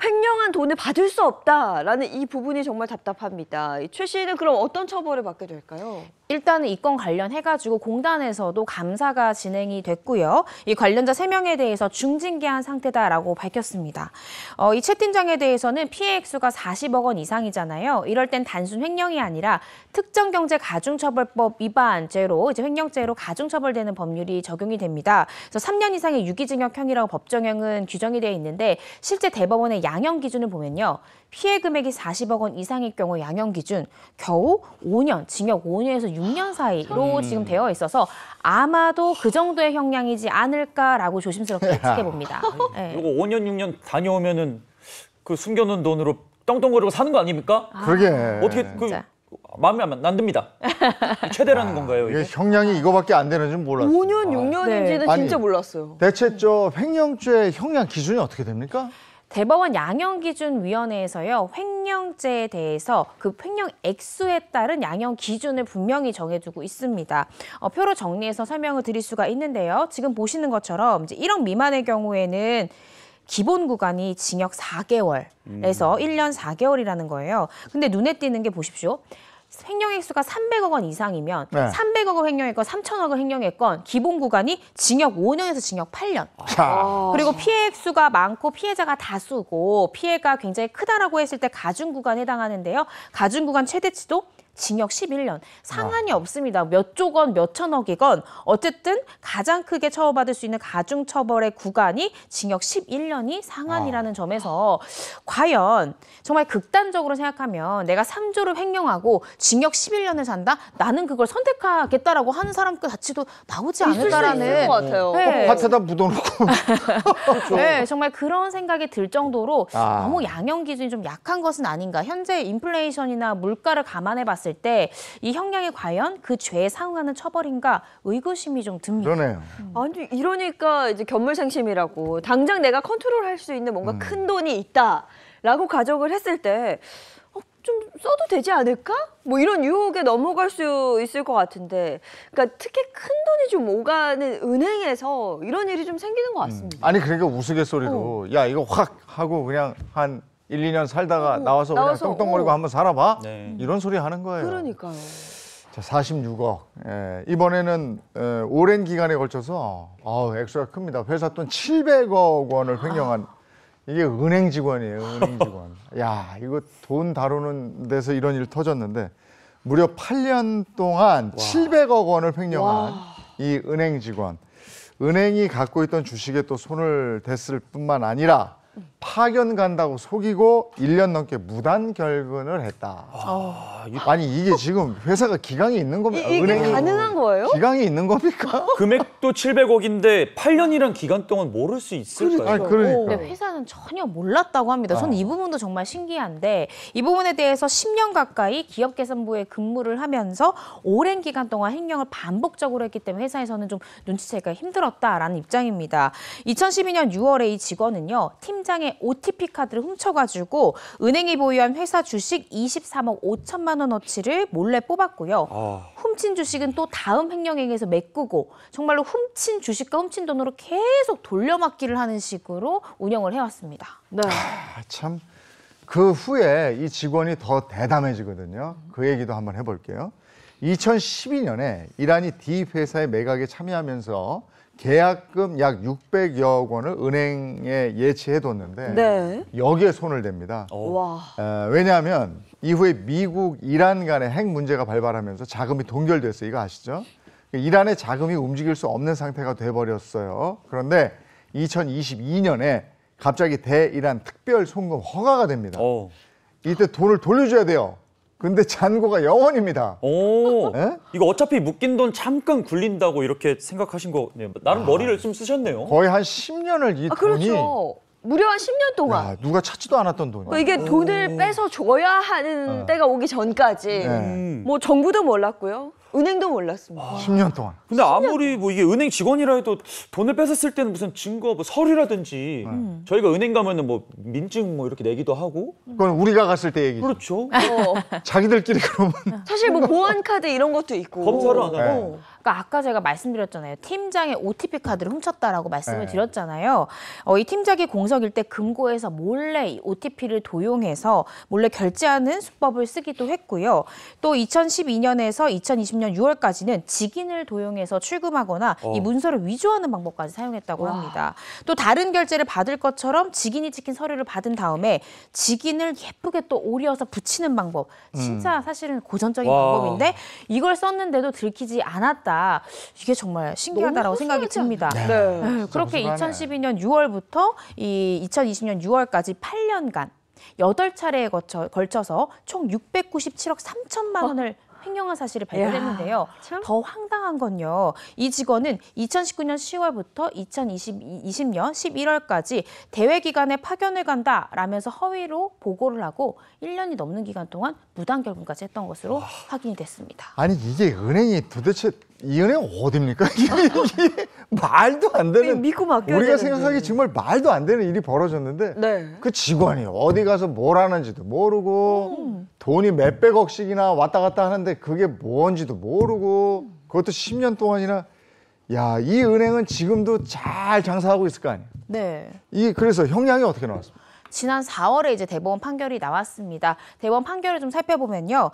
횡령한 돈을 받을 수 없다라는 이 부분이 정말 답답합니다. 최 씨는 그럼 어떤 처벌을 받게 될까요? 일단은 이 건 관련해가지고 공단에서도 감사가 진행이 됐고요. 이 관련자 3명에 대해서 중징계한 상태다라고 밝혔습니다. 이 최 팀장에 대해서는 피해 액수가 40억 원 이상이잖아요. 이럴 땐 단순 횡령이 아니라 특정경제가중처벌법 위반죄로 이제 횡령죄로 가중처벌되는 법률이 적용이 됩니다. 그래서 3년 이상의 유기징역형이라고 법정형은 규정이 되어 있는데 실제 대법원의 양형 기준을 보면요. 피해 금액이 40억 원 이상일 경우 양형 기준 겨우 5년, 징역 5년에서 6년 사이로 지금 되어 있어서 아마도 그 정도의 형량이지 않을까라고 조심스럽게 예측해 봅니다. 네. 이거 5년, 6년 다녀오면은 그 숨겨놓은 돈으로 떵떵거리고 사는 거 아닙니까? 그러게. 어떻게 마음에 안 듭니다. 최대라는 건가요? 이게 형량이 이거밖에 안 되는 줄 몰랐어요. 5년, 6년인지는 아니, 진짜 몰랐어요. 대체 저 횡령죄 형량 기준이 어떻게 됩니까? 대법원 양형기준위원회에서요. 횡령죄에 대해서 그 횡령 액수에 따른 양형 기준을 분명히 정해두고 있습니다. 표로 정리해서 설명을 드릴 수가 있는데요. 지금 보시는 것처럼 이제 1억 미만의 경우에는 기본 구간이 징역 4개월에서 1년 4개월이라는 거예요. 근데 눈에 띄는 게 보십시오. 횡령액수가 300억 원 이상이면 네. 300억 원 횡령했건 3천억 원 횡령했건 기본 구간이 징역 5년에서 징역 8년. 그리고 피해 액수가 많고 피해자가 다수고 피해가 굉장히 크다라고 했을 때 가중 구간에 해당하는데요. 가중 구간 최대치도 징역 11년. 상한이 없습니다. 몇 조 건, 몇 천억이건 어쨌든 가장 크게 처벌받을 수 있는 가중 처벌의 구간이 징역 11년이 상한이라는 점에서 과연 정말 극단적으로 생각하면 내가 3조를 횡령하고 징역 11년을 산다? 나는 그걸 선택하겠다라고 하는 사람 자체도 나오지 않을까라는. 있을 것 같아요. 네. 밭에다 묻어놓고. 네, 정말 그런 생각이 들 정도로 아. 너무 양형 기준이 좀 약한 것은 아닌가. 현재 인플레이션이나 물가를 감안해 봤을 때 이 형량이 과연 그 죄에 상응하는 처벌인가 의구심이 좀 듭니다. 그러네요. 아니 이러니까 이제 견물생심이라고 당장 내가 컨트롤할 수 있는 뭔가 큰 돈이 있다라고 가정을 했을 때 좀 써도 되지 않을까? 뭐 이런 유혹에 넘어갈 수 있을 것 같은데, 그러니까 특히 큰 돈이 좀 오가는 은행에서 이런 일이 좀 생기는 것 같습니다. 아니 그러니까 우스갯소리로 야 이거 확 하고 그냥 한 1, 2년 살다가 나와서 그냥 똥똥거리고 한번 살아봐? 네. 이런 소리 하는 거예요. 그러니까요. 자, 46억. 예, 이번에는 오랜 기간에 걸쳐서 액수가 큽니다. 회사 돈 700억 원을 횡령한 이게 은행 직원이에요. 은행 직원. 야, 이거 돈 다루는 데서 이런 일 터졌는데 무려 8년 동안 700억 원을 횡령한 이 은행 직원. 은행이 갖고 있던 주식에 또 손을 댔을 뿐만 아니라 파견 간다고 속이고 1년 넘게 무단 결근을 했다. 아니 이게 지금 회사가 기강이 있는 겁니까? 이게 은행이 가능한 거예요? 기강이 있는 겁니까? 금액도 700억인데 8년이란 기간 동안 모를 수 있을까요? 아니, 그러니까. 근데 회사는 전혀 몰랐다고 합니다. 저는 이 부분도 정말 신기한데 이 부분에 대해서 10년 가까이 기업개선부에 근무를 하면서 오랜 기간 동안 횡령을 반복적으로 했기 때문에 회사에서는 좀 눈치채기가 힘들었다라는 입장입니다. 2012년 6월에 이 직원은요. 팀장의 OTP 카드를 훔쳐가지고 은행이 보유한 회사 주식 23억 5천만 원어치를 몰래 뽑았고요. 훔친 주식은 또 다음 횡령행위에서 메꾸고 정말로 훔친 주식과 훔친 돈으로 계속 돌려막기를 하는 식으로 운영을 해왔습니다. 네. 참 그 후에 이 직원이 더 대담해지거든요. 그 얘기도 한번 해볼게요. 2012년에 이란이 D 회사의 매각에 참여하면서 계약금 약 600여 원을 은행에 예치해뒀는데 네. 여기에 손을 댑니다. 와. 왜냐하면 이후에 미국, 이란 간의 핵 문제가 발발하면서 자금이 동결됐어요. 이거 아시죠? 이란의 자금이 움직일 수 없는 상태가 돼버렸어요. 그런데 2022년에 갑자기 대이란 특별 송금 허가가 됩니다. 이때 돈을 돌려줘야 돼요. 근데 잔고가 0원입니다. 에? 이거 어차피 묶인 돈 잠깐 굴린다고 이렇게 생각하신 거 나름 머리를 좀 쓰셨네요. 거의 한 10년을 이 돈이 그렇죠. 무려 한 10년 동안. 야, 누가 찾지도 않았던 돈이. 이게 돈을 뺏어 줘야 하는 때가 오기 전까지 뭐 정부도 몰랐고요. 은행도 몰랐습니다. 10년 동안. 근데 아무리 뭐 이게 은행 직원이라 해도 돈을 뺏었을 때는 무슨 증거, 뭐 서류라든지 저희가 은행 가면은 뭐 민증 뭐 이렇게 내기도 하고. 그건 우리가 갔을 때 얘기죠. 그렇죠. 자기들끼리 그러면. 사실 뭐 보안 카드 이런 것도 있고. 검사를 안 하고. 그러니까 아까 제가 말씀드렸잖아요. 팀장의 OTP 카드를 훔쳤다라고 말씀을 드렸잖아요. 이 팀장이 공석일 때 금고에서 몰래 이 OTP를 도용해서 몰래 결제하는 수법을 쓰기도 했고요. 또 2012년에서 2020년 6월까지는 직인을 도용해서 출금하거나 이 문서를 위조하는 방법까지 사용했다고 합니다. 또 다른 결제를 받을 것처럼 직인이 찍힌 서류를 받은 다음에 직인을 예쁘게 또 오려서 붙이는 방법. 진짜 사실은 고전적인 방법인데 이걸 썼는데도 들키지 않았다. 이게 정말 신기하다라고 생각이 듭니다. 네. 그렇게 무섭네. 2012년 6월부터 이 2020년 6월까지 8년간 8차례에 걸쳐서 총 697억 3천만 원을 횡령한 사실이 발견됐는데요. 더 황당한 건요. 이 직원은 2019년 10월부터 2020년 11월까지 대회 기간에 파견을 간다라면서 허위로 보고를 하고 1년이 넘는 기간 동안 무단 결근까지 했던 것으로 확인이 됐습니다. 아니 이게 은행이 도대체 이 은행 어딥니까? 이게 말도 안 되는. 믿고 맡겨야 우리가 되는데. 생각하기 정말 말도 안 되는 일이 벌어졌는데 네. 그 직원이 어디 가서 뭘 하는지도 모르고 돈이 몇백억씩이나 왔다 갔다 하는데 그게 뭔지도 모르고 그것도 10년 동안이나. 야, 이 은행은 지금도 잘 장사하고 있을 거 아니에요. 네. 그래서 형량이 어떻게 나왔습니까? 지난 4월에 이제 대법원 판결이 나왔습니다. 대법원 판결을 좀 살펴보면요.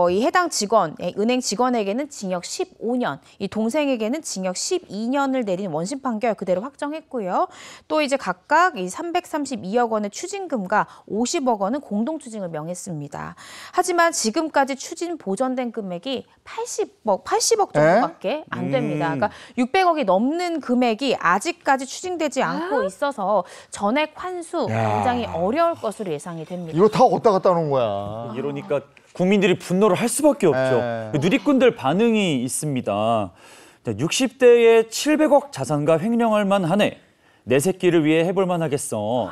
이 해당 직원, 은행 직원에게는 징역 15년, 이 동생에게는 징역 12년을 내린 원심 판결 그대로 확정했고요. 또 이제 각각 이 332억 원의 추징금과 50억 원은 공동 추징을 명했습니다. 하지만 지금까지 추징 보전된 금액이 80억 정도밖에 안 됩니다. 그러니까 600억이 넘는 금액이 아직까지 추징되지 않고 있어서 전액 환수 굉장히 어려울 것으로 예상이 됩니다. 이거 다 어디다 갖다 놓은 거야. 이러니까 국민들이 분노를 할 수밖에 없죠. 누리꾼들 반응이 있습니다. 60대에 700억 자산가 횡령할 만하네. 내 새끼를 위해 해볼 만하겠어.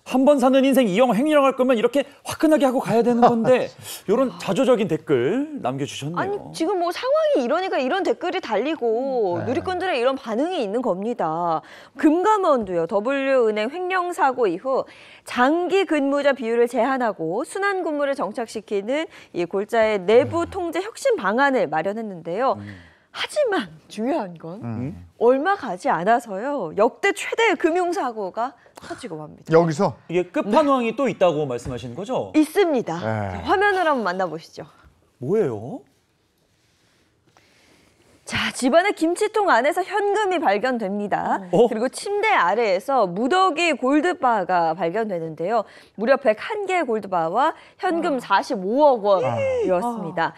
한 번 사는 인생 이형 횡령할 거면 이렇게 화끈하게 하고 가야 되는 건데 이런 자조적인 댓글 남겨주셨네요. 아니 지금 뭐 상황이 이러니까 이런 댓글이 달리고 누리꾼들의 이런 반응이 있는 겁니다. 금감원도요. W은행 횡령 사고 이후 장기 근무자 비율을 제한하고 순환 근무를 정착시키는 이 골자의 내부 통제 혁신 방안을 마련했는데요. 하지만 중요한 건 얼마 가지 않아서요. 역대 최대의 금융사고가 터지고 맙니다. 여기서? 이게 끝판왕이 또 있다고 말씀하시는 거죠? 있습니다. 자, 화면을 한번 만나보시죠. 뭐예요? 자, 집안의 김치통 안에서 현금이 발견됩니다. 그리고 침대 아래에서 무더기 골드바가 발견되는데요. 무려 101개의 골드바와 현금 45억 원이었습니다.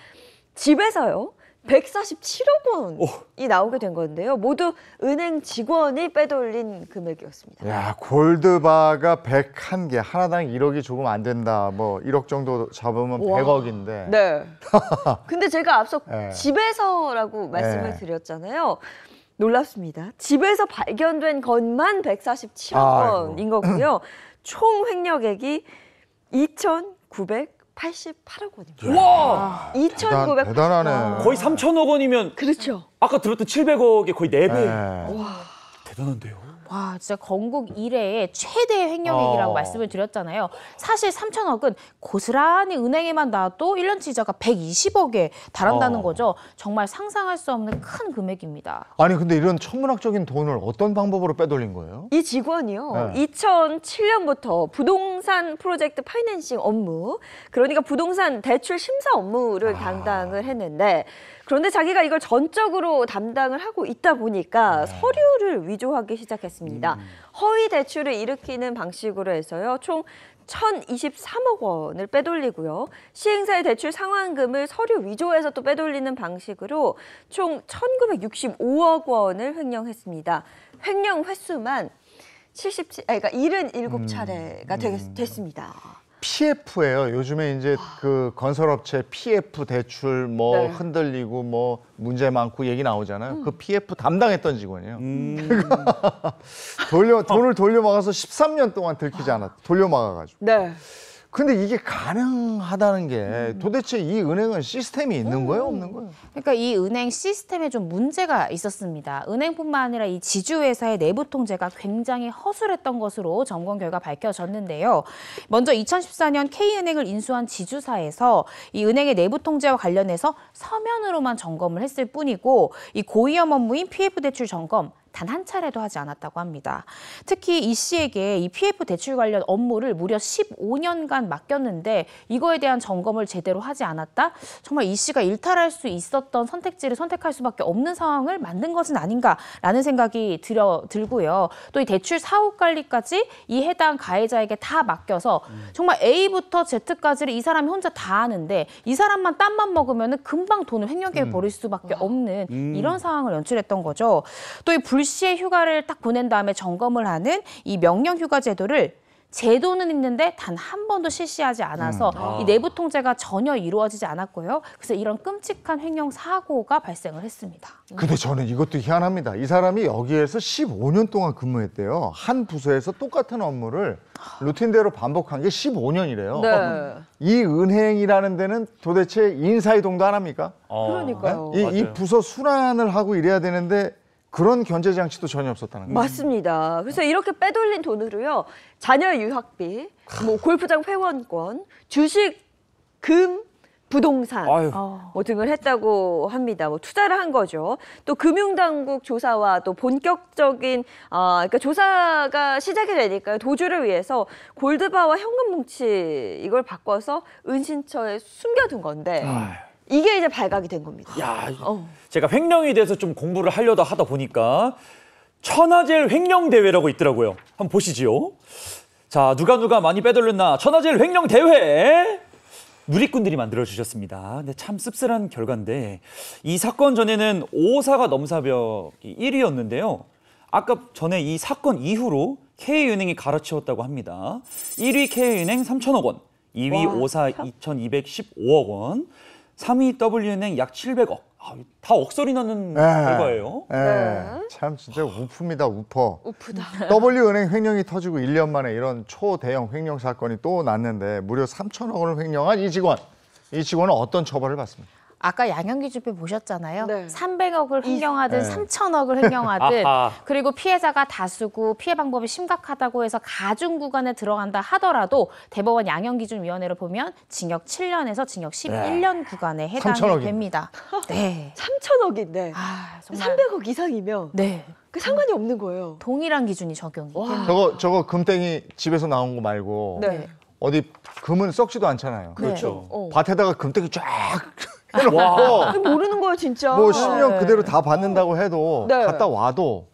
집에서요. 147억 원이 나오게 된 건데요. 모두 은행 직원이 빼돌린 금액이었습니다. 야, 골드바가 101개, 하나당 1억이 조금 안 된다. 뭐 1억 정도 잡으면 100억인데. 네. 근데 제가 앞서 집에서라고 말씀을 드렸잖아요. 놀랍습니다. 집에서 발견된 것만 147억 원인 거고요. 총 횡령액이 2,988억 원입니다. 와! 2,988억 대단하네. 거의 3천억 원이면 그렇죠. 아까 들었던 700억의 거의 4배. 와. 대단한데요. 와, 진짜 건국 이래의 최대 횡령액이라고 말씀을 드렸잖아요. 사실 3천억은 고스란히 은행에만 놔도 1년치 이자가 120억에 달한다는 거죠. 정말 상상할 수 없는 큰 금액입니다. 아니 근데 이런 천문학적인 돈을 어떤 방법으로 빼돌린 거예요? 이 직원이요. 2007년부터 부동산 프로젝트 파이낸싱 업무, 그러니까 부동산 대출 심사 업무를 담당을 했는데 그런데 자기가 이걸 전적으로 담당을 하고 있다 보니까 서류를 위조하기 시작했습니다. 허위 대출을 일으키는 방식으로 해서요. 총 1,023억 원을 빼돌리고요. 시행사의 대출 상환금을 서류 위조해서 또 빼돌리는 방식으로 총 1,965억 원을 횡령했습니다. 횡령 횟수만 77차례가 됐습니다. PF예요. 요즘에 이제 그 건설업체 PF 대출 뭐 흔들리고 뭐 문제 많고 얘기 나오잖아요. 그 PF 담당했던 직원이에요. 돈을 돌려막아서 13년 동안 들키지 않았다. 돌려막아가지고. 네. 근데 이게 가능하다는 게 도대체 이 은행은 시스템이 있는 거예요, 없는 거예요? 그러니까 이 은행 시스템에 좀 문제가 있었습니다. 은행뿐만 아니라 이 지주회사의 내부 통제가 굉장히 허술했던 것으로 점검 결과 밝혀졌는데요. 먼저 2014년 K은행을 인수한 지주사에서 이 은행의 내부 통제와 관련해서 서면으로만 점검을 했을 뿐이고 이 고위험 업무인 PF 대출 점검 단 한 차례도 하지 않았다고 합니다. 특히 이 씨에게 이 PF 대출 관련 업무를 무려 15년간 맡겼는데 이거에 대한 점검을 제대로 하지 않았다? 정말 이 씨가 일탈할 수 있었던 선택지를 선택할 수밖에 없는 상황을 만든 것은 아닌가라는 생각이 들고요. 또 이 대출 사후 관리까지 이 해당 가해자에게 다 맡겨서 정말 A부터 Z까지를 이 사람이 혼자 다 하는데 이 사람만 땀만 먹으면 금방 돈을 횡령해 버릴 수밖에 없는 이런 상황을 연출했던 거죠. 또 이 불시에 휴가를 딱 보낸 다음에 점검을 하는 이 명령 휴가 제도를 제도는 있는데 단 한 번도 실시하지 않아서 이 내부 통제가 전혀 이루어지지 않았고요. 그래서 이런 끔찍한 횡령 사고가 발생을 했습니다. 근데 저는 이것도 희한합니다. 이 사람이 여기에서 15년 동안 근무했대요. 한 부서에서 똑같은 업무를 루틴대로 반복한 게 15년이래요. 네. 이 은행이라는 데는 도대체 인사이동도 안 합니까? 그러니까요. 이 부서 순환을 하고 이래야 되는데 그런 견제 장치도 전혀 없었다는 거예요. 맞습니다. 그래서 이렇게 빼돌린 돈으로요. 자녀 유학비, 뭐 골프장 회원권, 주식, 금, 부동산 아유. 뭐 등을 했다고 합니다. 뭐 투자를 한 거죠. 또 금융당국 조사와 또 본격적인 그러니까 조사가 시작이 되니까요. 도주를 위해서 골드바와 현금 뭉치 이걸 바꿔서 은신처에 숨겨둔 건데 이게 이제 발각이 된 겁니다. 야, 제가 횡령에 대해서 좀 공부를 하려다 하다 보니까 천하제일 횡령 대회라고 있더라고요. 한번 보시지요. 자, 누가 많이 빼돌렸나? 천하제일 횡령 대회. 누리꾼들이 만들어주셨습니다. 근데 참 씁쓸한 결과인데 이 사건 전에는 오사가 넘사벽이 1위였는데요. 아까 전에 이 사건 이후로 K은행이 갈아치웠다고 합니다. 1위 K은행 3천억 원, 2위 오사 2,215억 원, 3위 W은행 약 700억. 다 억소리 나는 결과예요. 참 진짜 우프입니다. 우퍼. 우프다. W은행 횡령이 터지고 1년 만에 이런 초대형 횡령 사건이 또 났는데 무려 3천억 원을 횡령한 이 직원. 이 직원은 어떤 처벌을 받습니까? 아까 양형기준표 보셨잖아요. 네. 300억을 횡령하든 3천억을 횡령하든 그리고 피해자가 다수고 피해 방법이 심각하다고 해서 가중 구간에 들어간다 하더라도 대법원 양형기준위원회를 보면 징역 7년에서 징역 11년 구간에 해당이 3천억이네. 됩니다. 네. 3천억인데 정말 300억 이상이면 네. 그 상관이 없는 거예요. 동일한 기준이 적용이 됩니다. 저거 금땡이 집에서 나온 거 말고 네. 어디 금은 썩지도 않잖아요. 그렇죠. 밭에다가 금땡이 쫙 해놓고 모르는 거예요, 진짜. 뭐 10년 그대로 다 받는다고 해도 네. 갔다 와도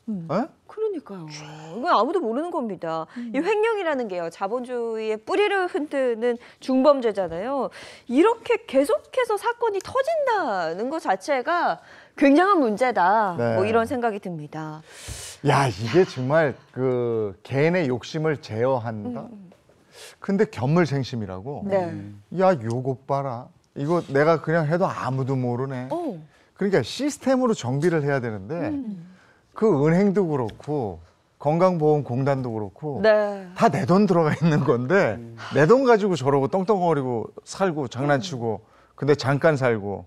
그러니까요. 이건 아무도 모르는 겁니다. 이 횡령이라는 게요. 자본주의의 뿌리를 흔드는 중범죄잖아요. 이렇게 계속해서 사건이 터진다는 것 자체가 굉장한 문제다. 네. 뭐 이런 생각이 듭니다. 야, 이게 정말 그 개인의 욕심을 제어한다. 근데 견물생심이라고. 네. 야, 요것 봐라. 이거 내가 그냥 해도 아무도 모르네. 그러니까 시스템으로 정비를 해야 되는데 그 은행도 그렇고 건강보험공단도 그렇고 네. 다 내 돈 들어가 있는 건데 내 돈 가지고 저러고 떵떵거리고 살고 장난치고 근데 잠깐 살고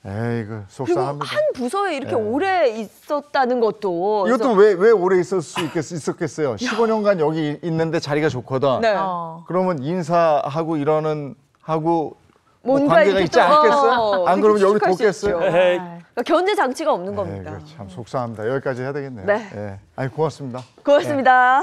에이그 그리고 속상합니다. 한 부서에 이렇게 오래 있었다는 것도 이것도 왜 오래 있을 수 있었겠어요. 15년간 여기 있는데 자리가 좋거든. 네. 그러면 인사하고 이러는 하고 뭐 뭔가 관계가 이렇게 있지 또, 않겠어요? 안 그러면 여기 취직할 수 돕겠어요? 있죠. 그러니까 견제 장치가 없는 겁니다. 에이그 참 속상합니다. 여기까지 해야 되겠네요. 네. 예. 아니 고맙습니다. 고맙습니다.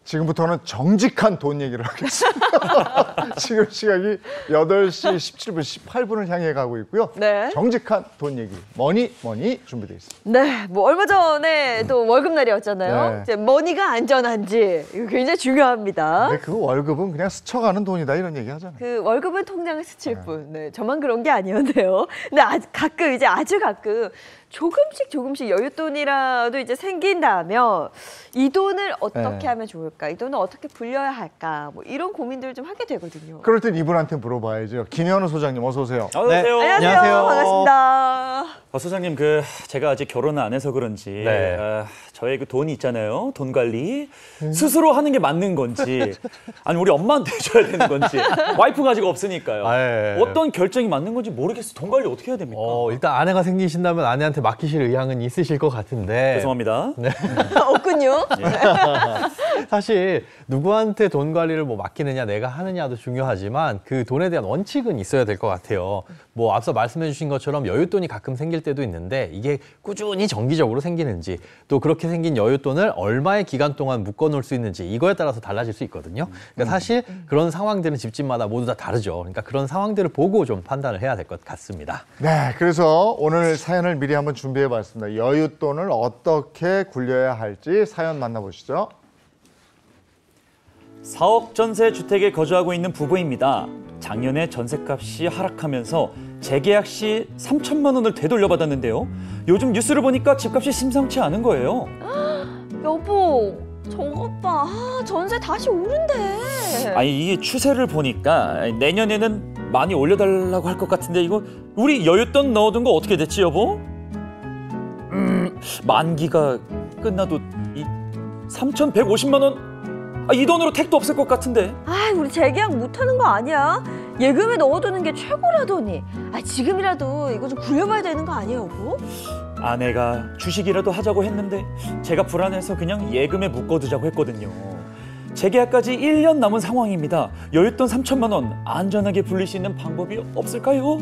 지금부터는 정직한 돈 얘기를 하겠습니다. 지금 시각이 8시 17분, 18분을 향해 가고 있고요. 네. 정직한 돈 얘기, 머니 준비되어 있습니다. 네, 뭐 얼마 전에 또 월급날이었잖아요. 네. 이제 머니가 안전한지 이거 굉장히 중요합니다. 근데 그 월급은 그냥 스쳐가는 돈이다 이런 얘기 하잖아요. 그 월급은 통장을 스칠 뿐. 네, 저만 그런 게 아니었네요. 근데 가끔 이제 아주 가끔 조금씩 여윳돈이라도 이제 생긴다면 이 돈을 어떻게 하면 좋을까? 이 돈을 어떻게 불려야 할까? 뭐 이런 고민들을 좀 하게 되거든요. 그럴 땐 이분한테 물어봐야죠. 김현우 소장님 어서 오세요. 안녕하세요. 안녕하세요. 반갑습니다. 소장님, 제가 아직 결혼을 안 해서 그런지 저의 그 돈이 있잖아요. 돈 관리 스스로 하는 게 맞는 건지 아니 우리 엄마한테 해줘야 되는 건지 와이프가 아직 없으니까요. 어떤 결정이 맞는 건지 모르겠어요. 돈 관리 어떻게 해야 됩니까? 일단 아내가 생기신다면 아내한테 맡기실 의향은 있으실 것 같은데. 죄송합니다. 네. 없군요. 사실 누구한테 돈 관리를 뭐 맡기느냐 내가 하느냐도 중요하지만 그 돈에 대한 원칙은 있어야 될 것 같아요. 뭐 앞서 말씀해 주신 것처럼 여윳돈이 가끔 생길 때도 있는데 이게 꾸준히 정기적으로 생기는지 또 그렇게 생긴 여윳돈을 얼마의 기간 동안 묶어놓을 수 있는지 이거에 따라서 달라질 수 있거든요. 그러니까 사실 그런 상황들은 집집마다 모두 다 다르죠. 그러니까 그런 상황들을 보고 좀 판단을 해야 될 것 같습니다. 네, 그래서 오늘 사연을 미리 한번 준비해봤습니다. 여윳돈을 어떻게 굴려야 할지 사연 만나보시죠. 4억 전세 주택에 거주하고 있는 부부입니다. 작년에 전세값이 하락하면서 재계약 시 3천만 원을 되돌려받았는데요. 요즘 뉴스를 보니까 집값이 심상치 않은 거예요. 여보, 저것 봐. 전세 다시 오른대. 아니 이게 추세를 보니까 내년에는 많이 올려달라고 할 것 같은데 이거 우리 여윳돈 넣어둔 거 어떻게 됐지 여보? 만기가 끝나도 이 3,150만 원? 이 돈으로 택도 없을 것 같은데. 우리 재계약 못하는 거 아니야? 예금에 넣어두는 게 최고라더니 지금이라도 이거 좀 굴려봐야 되는 거 아니에요, 여보? 아내가 주식이라도 하자고 했는데 제가 불안해서 그냥 예금에 묶어두자고 했거든요. 재계약까지 1년 남은 상황입니다. 여윳돈 3천만 원 안전하게 불릴 수 있는 방법이 없을까요?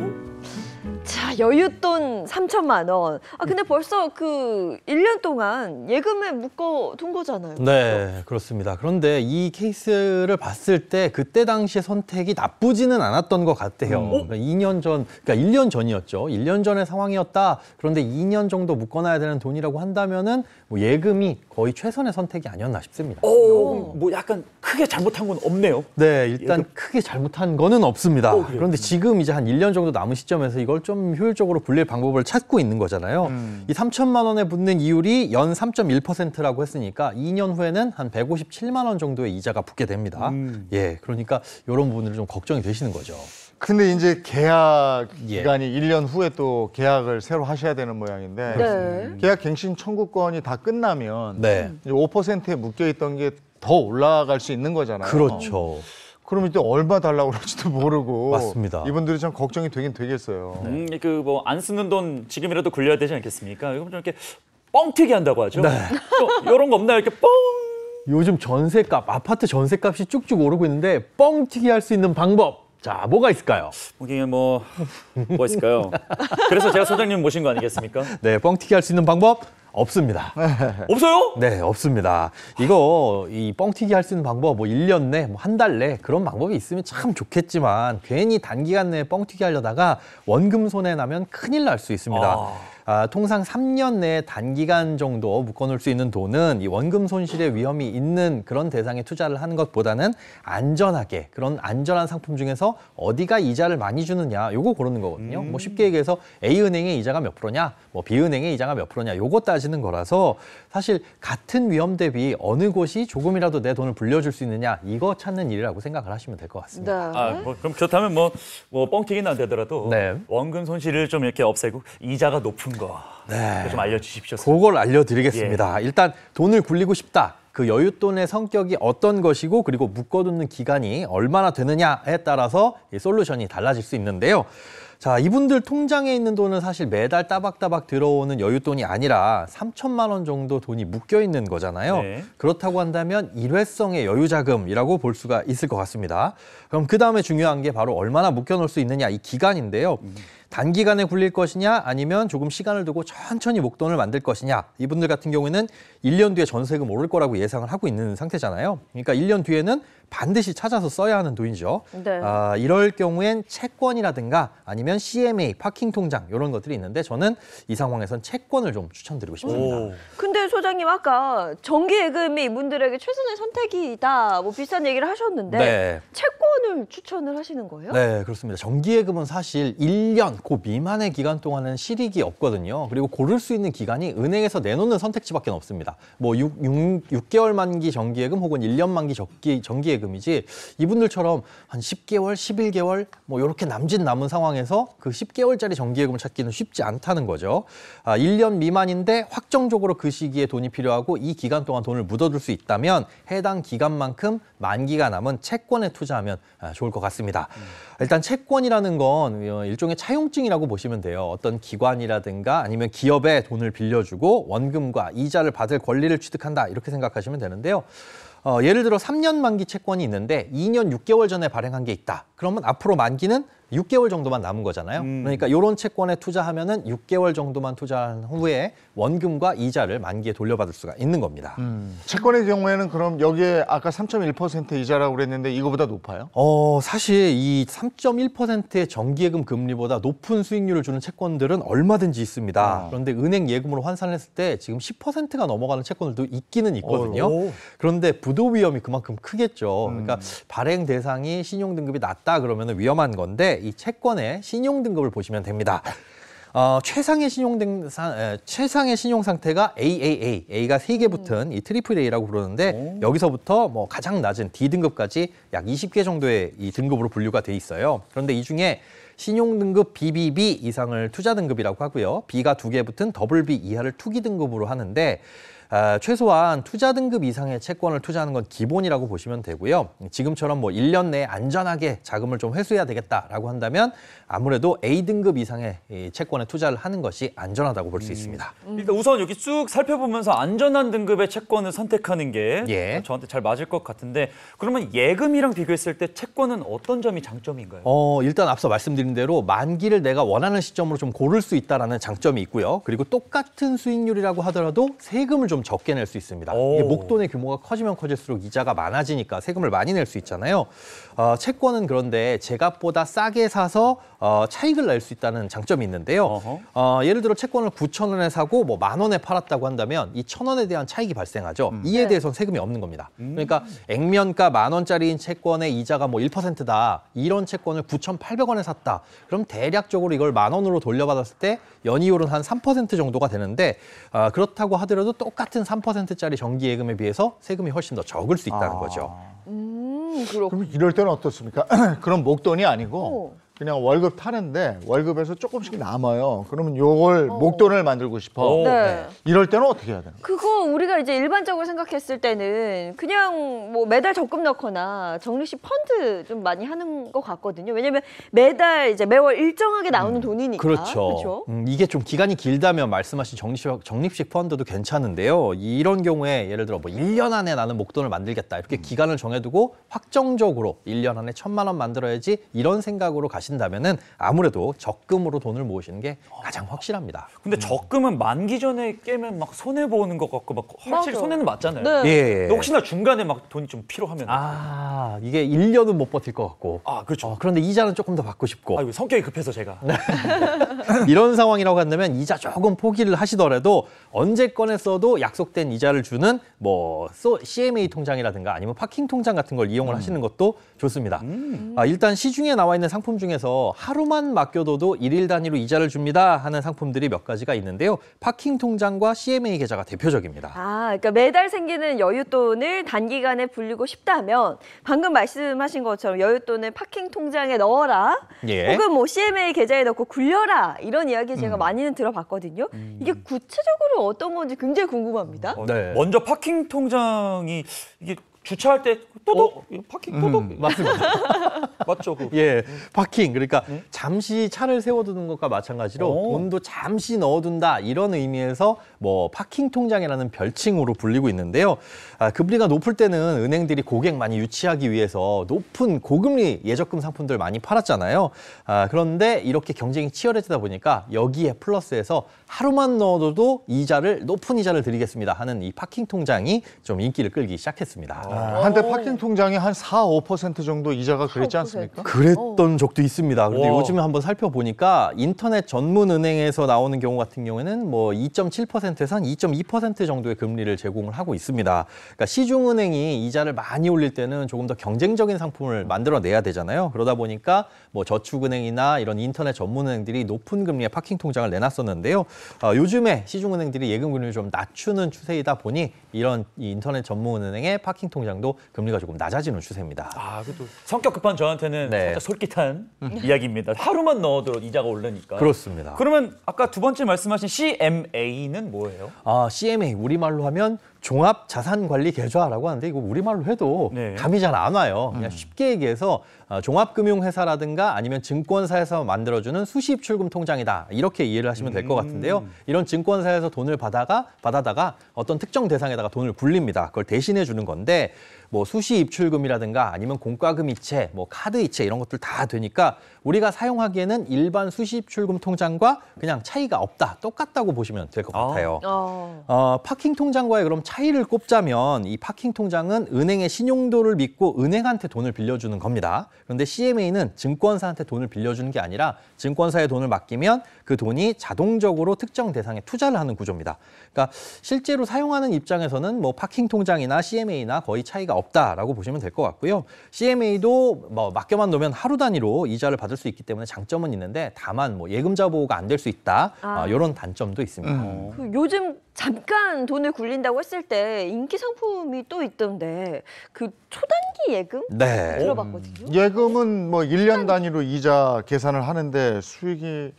자, 여윳돈 3천만 원. 근데 벌써 그 1년 동안 예금에 묶어둔 거잖아요. 네, 그렇습니다. 그런데 이 케이스를 봤을 때 그때 당시의 선택이 나쁘지는 않았던 것 같아요. 그러니까 2년 전, 그러니까 1년 전이었죠. 1년 전의 상황이었다. 그런데 2년 정도 묶어놔야 되는 돈이라고 한다면은 뭐 예금이 거의 최선의 선택이 아니었나 싶습니다. 뭐 약간 크게 잘못한 건 없네요. 네, 일단 예금. 크게 잘못한 거는 없습니다. 그래요? 그런데 지금 이제 한 1년 정도 남은 시점에서 이걸 좀 효율적으로 불릴 방법을 찾고 있는 거잖아요. 이 3천만 원에 붙는 이율이 연 3.1%라고 했으니까 2년 후에는 한 157만 원 정도의 이자가 붙게 됩니다. 예, 그러니까 이런 부분들이 좀 걱정이 되시는 거죠. 근데 이제 계약 기간이 1년 후에 또 계약을 새로 하셔야 되는 모양인데 네. 계약 갱신 청구권이 다 끝나면 네. 이제 5%에 묶여 있던 게 더 올라갈 수 있는 거잖아요. 그렇죠. 그럼 이때 얼마 달라고 그럴지도 모르고 맞습니다. 이분들이 참 걱정이 되긴 되겠어요. 그 뭐 안 쓰는 돈 지금이라도 굴려야 되지 않겠습니까? 이거 좀 이렇게 뻥튀기 한다고 하죠. 네. 이런 거 없나요? 이렇게 뻥. 요즘 전세값, 아파트 전세값이 쭉쭉 오르고 있는데 뻥튀기 할 수 있는 방법. 자, 뭐가 있을까요? 이게 뭐가 있을까요? 그래서 제가 소장님 모신 거 아니겠습니까? 네, 뻥튀기 할 수 있는 방법 없습니다. 없어요? 네, 없습니다. 이 뻥튀기 할 수 있는 방법, 뭐 1년 내, 뭐 한 달 내 그런 방법이 있으면 참 좋겠지만 괜히 단기간 내에 뻥튀기 하려다가 원금 손해 나면 큰일 날 수 있습니다. 통상 3년 내에 단기간 정도 묶어놓을 수 있는 돈은 이 원금 손실의 위험이 있는 그런 대상에 투자를 하는 것보다는 안전하게 그런 안전한 상품 중에서 어디가 이자를 많이 주느냐 요거 고르는 거거든요. 뭐 쉽게 얘기해서 A은행의 이자가 몇 프로냐, 뭐 B은행의 이자가 몇 프로냐 요거 따지는 거라서 사실 같은 위험 대비 어느 곳이 조금이라도 내 돈을 불려줄 수 있느냐 이거 찾는 일이라고 생각을 하시면 될 것 같습니다. 네. 그럼 그렇다면 뭐 뻥튀기는 안 되더라도 네. 원금 손실을 좀 이렇게 없애고 이자가 높은 거 네. 좀 알려주십시오. 그걸 알려드리겠습니다. 일단 돈을 굴리고 싶다. 그 여윳돈의 성격이 어떤 것이고 그리고 묶어두는 기간이 얼마나 되느냐에 따라서 이 솔루션이 달라질 수 있는데요. 자, 이분들 통장에 있는 돈은 사실 매달 따박따박 들어오는 여윳돈이 아니라 3천만 원 정도 돈이 묶여 있는 거잖아요. 네. 그렇다고 한다면 일회성의 여유자금이라고 볼 수가 있을 것 같습니다. 그럼 그 다음에 중요한 게 바로 얼마나 묶여놓을 수 있느냐 이 기간인데요. 단기간에 굴릴 것이냐 아니면 조금 시간을 두고 천천히 목돈을 만들 것이냐 이분들 같은 경우에는 1년 뒤에 전세금 오를 거라고 예상을 하고 있는 상태잖아요. 그러니까 1년 뒤에는 반드시 찾아서 써야 하는 돈이죠. 네. 이럴 경우엔 채권이라든가 아니면 CMA, 파킹 통장 이런 것들이 있는데 저는 이 상황에선 채권을 좀 추천드리고 싶습니다. 근데 소장님 아까 정기예금이 이분들에게 최선의 선택이다 뭐 비슷한 얘기를 하셨는데 네. 채권을 추천을 하시는 거예요? 네, 그렇습니다. 정기예금은 사실 1년 그 미만의 기간 동안은 실익이 없거든요. 그리고 고를 수 있는 기간이 은행에서 내놓는 선택지밖에 없습니다. 뭐 6개월 만기 정기예금 혹은 1년 만기 정기예금이지 이분들처럼 한 10개월, 11개월 뭐 이렇게 남은 상황에서 그 10개월짜리 정기예금을 찾기는 쉽지 않다는 거죠. 1년 미만인데 확정적으로 그 시기에 돈이 필요하고 이 기간 동안 돈을 묻어둘 수 있다면 해당 기간만큼 만기가 남은 채권에 투자하면 좋을 것 같습니다. 일단 채권이라는 건 일종의 차용증이라고 보시면 돼요. 어떤 기관이라든가 아니면 기업에 돈을 빌려주고 원금과 이자를 받을 권리를 취득한다 이렇게 생각하시면 되는데요. 예를 들어 3년 만기 채권이 있는데 2년 6개월 전에 발행한 게 있다. 그러면 앞으로 만기는 6개월 정도만 남은 거잖아요. 그러니까 이런 채권에 투자하면은 6개월 정도만 투자한 후에 원금과 이자를 만기에 돌려받을 수가 있는 겁니다. 채권의 경우에는 그럼 여기에 아까 3.1% 이자라고 그랬는데 이거보다 높아요? 사실 이 3.1%의 정기예금 금리보다 높은 수익률을 주는 채권들은 얼마든지 있습니다. 그런데 은행 예금으로 환산했을 때 지금 10%가 넘어가는 채권들도 있기는 있거든요. 그런데 부도 위험이 그만큼 크겠죠. 그러니까 발행 대상이 신용등급이 낮다 그러면 위험한 건데 이 채권의 신용등급을 보시면 됩니다. 최상의 신용 상태가 AAA, A가 3개 붙은 이 트리플 A라고 부르는데 여기서부터 뭐 가장 낮은 D등급까지 약 20개 정도의 이 등급으로 분류가 돼 있어요. 그런데 이 중에 신용등급 BBB 이상을 투자등급이라고 하고요. B가 2개 붙은 BB 이하를 투기등급으로 하는데 최소한 투자 등급 이상의 채권을 투자하는 건 기본이라고 보시면 되고요. 지금처럼 뭐 1년 내에 안전하게 자금을 좀 회수해야 되겠다라고 한다면 아무래도 A등급 이상의 이 채권에 투자를 하는 것이 안전하다고 볼 수 있습니다. 그러니까 우선 여기 쭉 살펴보면서 안전한 등급의 채권을 선택하는 게 예. 저한테 잘 맞을 것 같은데 그러면 예금이랑 비교했을 때 채권은 어떤 점이 장점인가요? 일단 앞서 말씀드린 대로 만기를 내가 원하는 시점으로 좀 고를 수 있다는 장점이 있고요. 그리고 똑같은 수익률이라고 하더라도 세금을 좀 적게 낼 수 있습니다. 이게 목돈의 규모가 커지면 커질수록 이자가 많아지니까 세금을 많이 낼 수 있잖아요. 채권은 그런데 제값보다 싸게 사서 차익을 낼 수 있다는 장점이 있는데요. 예를 들어 채권을 9,000원에 사고 뭐 10,000원에 팔았다고 한다면 이 1,000원에 대한 차익이 발생하죠. 이에 대해서는 세금이 없는 겁니다. 그러니까 액면가 10,000원짜리인 채권의 이자가 뭐 1%다. 이런 채권을 9,800원에 샀다. 그럼 대략적으로 이걸 10,000원으로 돌려받았을 때 연이율은 한 3% 정도가 되는데 그렇다고 하더라도 똑같은 3%짜리 정기예금에 비해서 세금이 훨씬 더 적을 수 있다는 거죠. 그렇군요. 그럼 이럴 때는 어떻습니까? 그럼 목돈이 아니고 그냥 월급 타는데 월급에서 조금씩 남아요. 그러면 요걸 목돈을 만들고 싶어. 네. 이럴 때는 어떻게 해야 되나? 그거 우리가 이제 일반적으로 생각했을 때는 그냥 뭐 매달 적금 넣거나 적립식 펀드 좀 많이 하는 것 같거든요. 왜냐면 매달 이제 매월 일정하게 나오는 돈이니까. 그렇죠. 이게 좀 기간이 길다면 말씀하신 적립식 펀드도 괜찮은데요. 이런 경우에 예를 들어 뭐 1년 안에 나는 목돈을 만들겠다. 이렇게 기간을 정해두고 확정적으로 1년 안에 1,000만 원 만들어야지 이런 생각으로 가신다면은 아무래도 적금으로 돈을 모으시는 게 가장 확실합니다. 근데 적금은 만기 전에 깨면 막 손해 보는 것 같고 막 확실히 맞아. 손해는 맞잖아요. 네. 예. 근데 혹시나 중간에 막 돈이 좀 필요하면 이게 1년은 못 버틸 것 같고. 그렇죠. 그런데 이자는 조금 더 받고 싶고. 이거 성격이 급해서 제가. 이런 상황이라고 한다면 이자 조금 포기를 하시더라도 언제 꺼냈어도 약속된 이자를 주는 뭐 CMA 통장이라든가 아니면 파킹 통장 같은 걸 이용을 하시는 것도 좋습니다. 일단 시중에 나와 있는 상품 중에서 하루만 맡겨둬도 1일 단위로 이자를 줍니다 하는 상품들이 몇 가지가 있는데요. 파킹 통장과 CMA 계좌가 대표적입니다. 그러니까 매달 생기는 여윳돈을 단기간에 불리고 싶다면 방금 말씀하신 것처럼 여윳돈을 파킹 통장에 넣어라. 예. 혹은 뭐 CMA 계좌에 넣고 굴려라. 이런 이야기 제가 많이는 들어봤거든요. 이게 구체적으로 어떤 건지 굉장히 궁금합니다. 네. 먼저 파킹 통장이 이게 주차할 때 또독 파킹 또독 맞습니다. 맞죠? 예, 파킹. 그러니까 잠시 차를 세워두는 것과 마찬가지로 돈도 잠시 넣어둔다 이런 의미에서 뭐 파킹 통장이라는 별칭으로 불리고 있는데요. 금리가 높을 때는 은행들이 고객 많이 유치하기 위해서 높은 고금리 예적금 상품들 많이 팔았잖아요. 그런데 이렇게 경쟁이 치열해지다 보니까 여기에 플러스해서 하루만 넣어둬도 높은 이자를 드리겠습니다 하는 이 파킹 통장이 좀 인기를 끌기 시작했습니다. 한때 파킹 통장이 한 4, 5% 정도 이자가 그랬지 않습니까? 그랬던 적도 있습니다. 그런데 와. 요즘에 한번 살펴보니까 인터넷 전문 은행에서 나오는 경우 같은 경우에는 뭐 2.7%에서 한 2.2% 정도의 금리를 제공을 하고 있습니다. 그러니까 시중은행이 이자를 많이 올릴 때는 조금 더 경쟁적인 상품을 만들어내야 되잖아요. 그러다 보니까 뭐 저축은행이나 이런 인터넷 전문은행들이 높은 금리의 파킹 통장을 내놨었는데요. 요즘에 시중은행들이 예금 금리를 좀 낮추는 추세이다 보니 이런 인터넷 전문은행의 파킹 통장도 금리가 조금 낮아지는 추세입니다. 그래도 성격 급한 저한테는 네. 살짝 솔깃한 이야기입니다. 하루만 넣어도 이자가 오르니까. 그렇습니다. 그러면 아까 두 번째 말씀하신 CMA는 뭐예요? CMA 우리말로 하면 종합자산관리계좌라고 하는데 이거 우리말로 해도 네. 감이 잘 안 와요. 그냥 쉽게 얘기해서 종합금융회사라든가 아니면 증권사에서 만들어주는 수시입출금 통장이다. 이렇게 이해를 하시면 될 것 같은데요. 이런 증권사에서 돈을 받아다가 어떤 특정 대상에다가 돈을 굴립니다. 그걸 대신해 주는 건데 뭐 수시입출금이라든가 아니면 공과금 이체, 뭐 카드 이체 이런 것들 다 되니까 우리가 사용하기에는 일반 수시입출금 통장과 그냥 차이가 없다. 똑같다고 보시면 될 것 같아요. 파킹 통장과의 그럼 차이를 꼽자면 이 파킹 통장은 은행의 신용도를 믿고 은행한테 돈을 빌려주는 겁니다. 그런데 CMA는 증권사한테 돈을 빌려주는 게 아니라 증권사에 돈을 맡기면 그 돈이 자동적으로 특정 대상에 투자를 하는 구조입니다. 그러니까 실제로 사용하는 입장에서는 뭐 파킹 통장이나 CMA나 거의 차이가 없다라고 보시면 될 것 같고요. CMA도 뭐 맡겨만 놓으면 하루 단위로 이자를 받을 수 있기 때문에 장점은 있는데 다만 뭐 예금자 보호가 안 될 수 있다. 이런 단점도 있습니다. 요즘 잠깐 돈을 굴린다고 했을 때 인기 상품이 또 있던데 그 초단기 예금? 네. 들어봤거든요. 예금은 뭐 1년 단위로 이자 계산을 하는데 수익이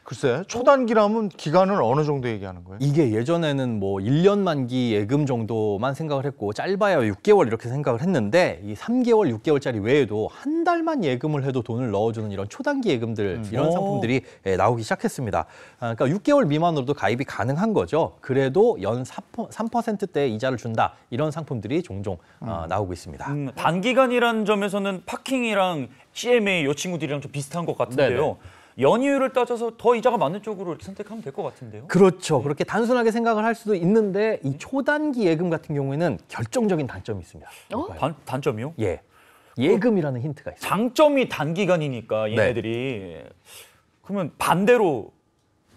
글쎄, 초단기라면 기간은 어느 정도 얘기하는 거예요? 이게 예전에는 뭐 1년 만기 예금 정도만 생각을 했고 짧아야 6개월 이렇게 생각을 했는데 이 3개월, 6개월짜리 외에도 한 달만 예금을 해도 돈을 넣어주는 이런 초단기 예금들 이런 상품들이 나오기 시작했습니다. 그러니까 6개월 미만으로도 가입이 가능한 거죠. 그래도 연 3%대 이자를 준다 이런 상품들이 종종 나오고 있습니다. 단기간이라는 점에서는 파킹이랑 CMA 이 친구들이랑 좀 비슷한 것 같은데요. 네네. 연이율을 따져서 더 이자가 많은 쪽으로 이렇게 선택하면 될 것 같은데요. 그렇죠. 그렇게 단순하게 생각을 할 수도 있는데 이 초단기 예금 같은 경우에는 결정적인 단점이 있습니다. 단점이요? 예. 예금이라는 힌트가 있어요. 장점이 단기간이니까 얘네들이 그러면 반대로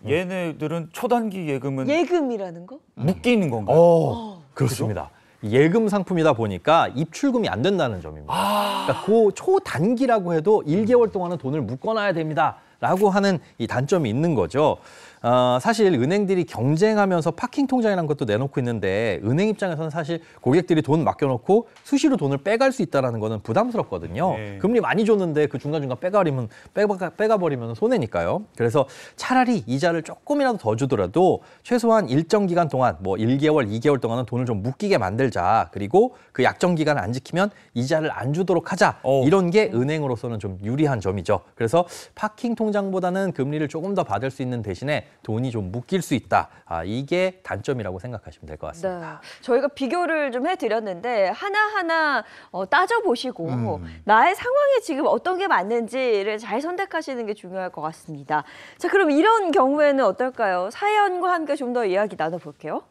얘네들은 초단기 예금은 예금이라는 거? 묶이는 건가요? 그렇습니다. 예금 상품이다 보니까 입출금이 안 된다는 점입니다. 그러니까 그 초단기라고 해도 1개월 동안은 돈을 묶어놔야 됩니다라고 하는 이 단점이 있는 거죠. 사실 은행들이 경쟁하면서 파킹 통장이라는 것도 내놓고 있는데 은행 입장에서는 사실 고객들이 돈 맡겨놓고 수시로 돈을 빼갈 수 있다는 거는 부담스럽거든요. 금리 많이 줬는데 그 중간중간 빼가버리면 손해니까요. 그래서 차라리 이자를 조금이라도 더 주더라도 최소한 일정 기간 동안 뭐 1개월, 2개월 동안은 돈을 좀 묶이게 만들자. 그리고 그 약정 기간을 안 지키면 이자를 안 주도록 하자. 이런 게 은행으로서는 좀 유리한 점이죠. 그래서 파킹 통장보다는 금리를 조금 더 받을 수 있는 대신에 돈이 좀 묶일 수 있다. 이게 단점이라고 생각하시면 될 것 같습니다. 네. 저희가 비교를 좀 해드렸는데 하나하나 따져보시고 나의 상황에 지금 어떤 게 맞는지를 잘 선택하시는 게 중요할 것 같습니다. 자, 그럼 이런 경우에는 어떨까요? 사연과 함께 좀 더 이야기 나눠볼게요.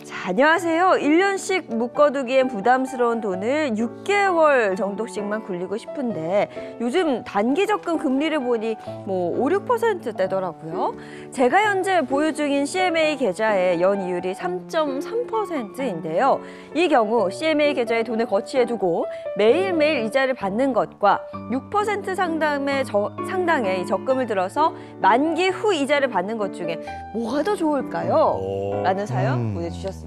자, 안녕하세요. 1년씩 묶어두기엔 부담스러운 돈을 6개월 정도씩만 굴리고 싶은데 요즘 단기 적금 금리를 보니 뭐 5, 6%대더라고요. 제가 현재 보유 중인 CMA 계좌의 연이율이 3.3%인데요. 이 경우 CMA 계좌에 돈을 거치해 두고 매일매일 이자를 받는 것과 6% 상당의 적금을 들어서 만기 후 이자를 받는 것 중에 뭐가 더 좋을까요? 라는 사연 보내주셨습니다.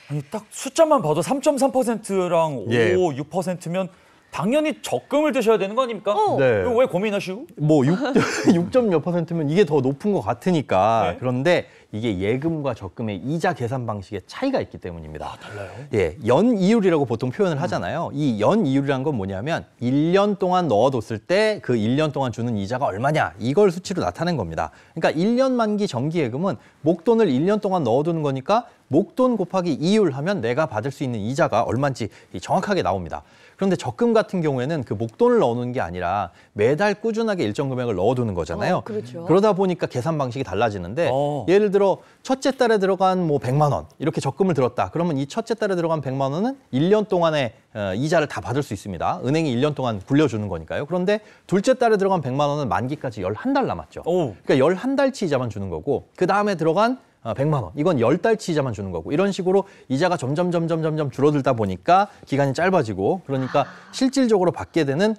아니, 딱 숫자만 봐도 3.3%랑 5, 6%면 당연히 적금을 드셔야 되는 거 아닙니까? 네. 왜 고민하시고? 뭐 6점 몇 %면 이게 더 높은 것 같으니까. 그런데 이게 예금과 적금의 이자 계산 방식에 차이가 있기 때문입니다. 달라요? 예, 연이율이라고 보통 표현을 하잖아요. 이 연이율이란 건 뭐냐면 1년 동안 넣어뒀을 때 그 1년 동안 주는 이자가 얼마냐 이걸 수치로 나타낸 겁니다. 그러니까 1년 만기 정기예금은 목돈을 1년 동안 넣어두는 거니까 목돈 곱하기 이율 하면 내가 받을 수 있는 이자가 얼마인지 정확하게 나옵니다. 그런데 적금 같은 경우에는 그 목돈을 넣어놓는 게 아니라 매달 꾸준하게 일정 금액을 넣어두는 거잖아요. 그렇죠. 그러다 보니까 계산 방식이 달라지는데 예를 들어 첫째 달에 들어간 뭐 100만 원 이렇게 적금을 들었다. 그러면 이 첫째 달에 들어간 100만 원은 1년 동안의 이자를 다 받을 수 있습니다. 은행이 1년 동안 굴려주는 거니까요. 그런데 둘째 달에 들어간 100만 원은 만기까지 11달 남았죠. 그러니까 11달치 이자만 주는 거고 그 다음에 들어간 100만 원. 이건 10달치 이자만 주는 거고 이런 식으로 이자가 점점 줄어들다 보니까 기간이 짧아지고 그러니까 실질적으로 받게 되는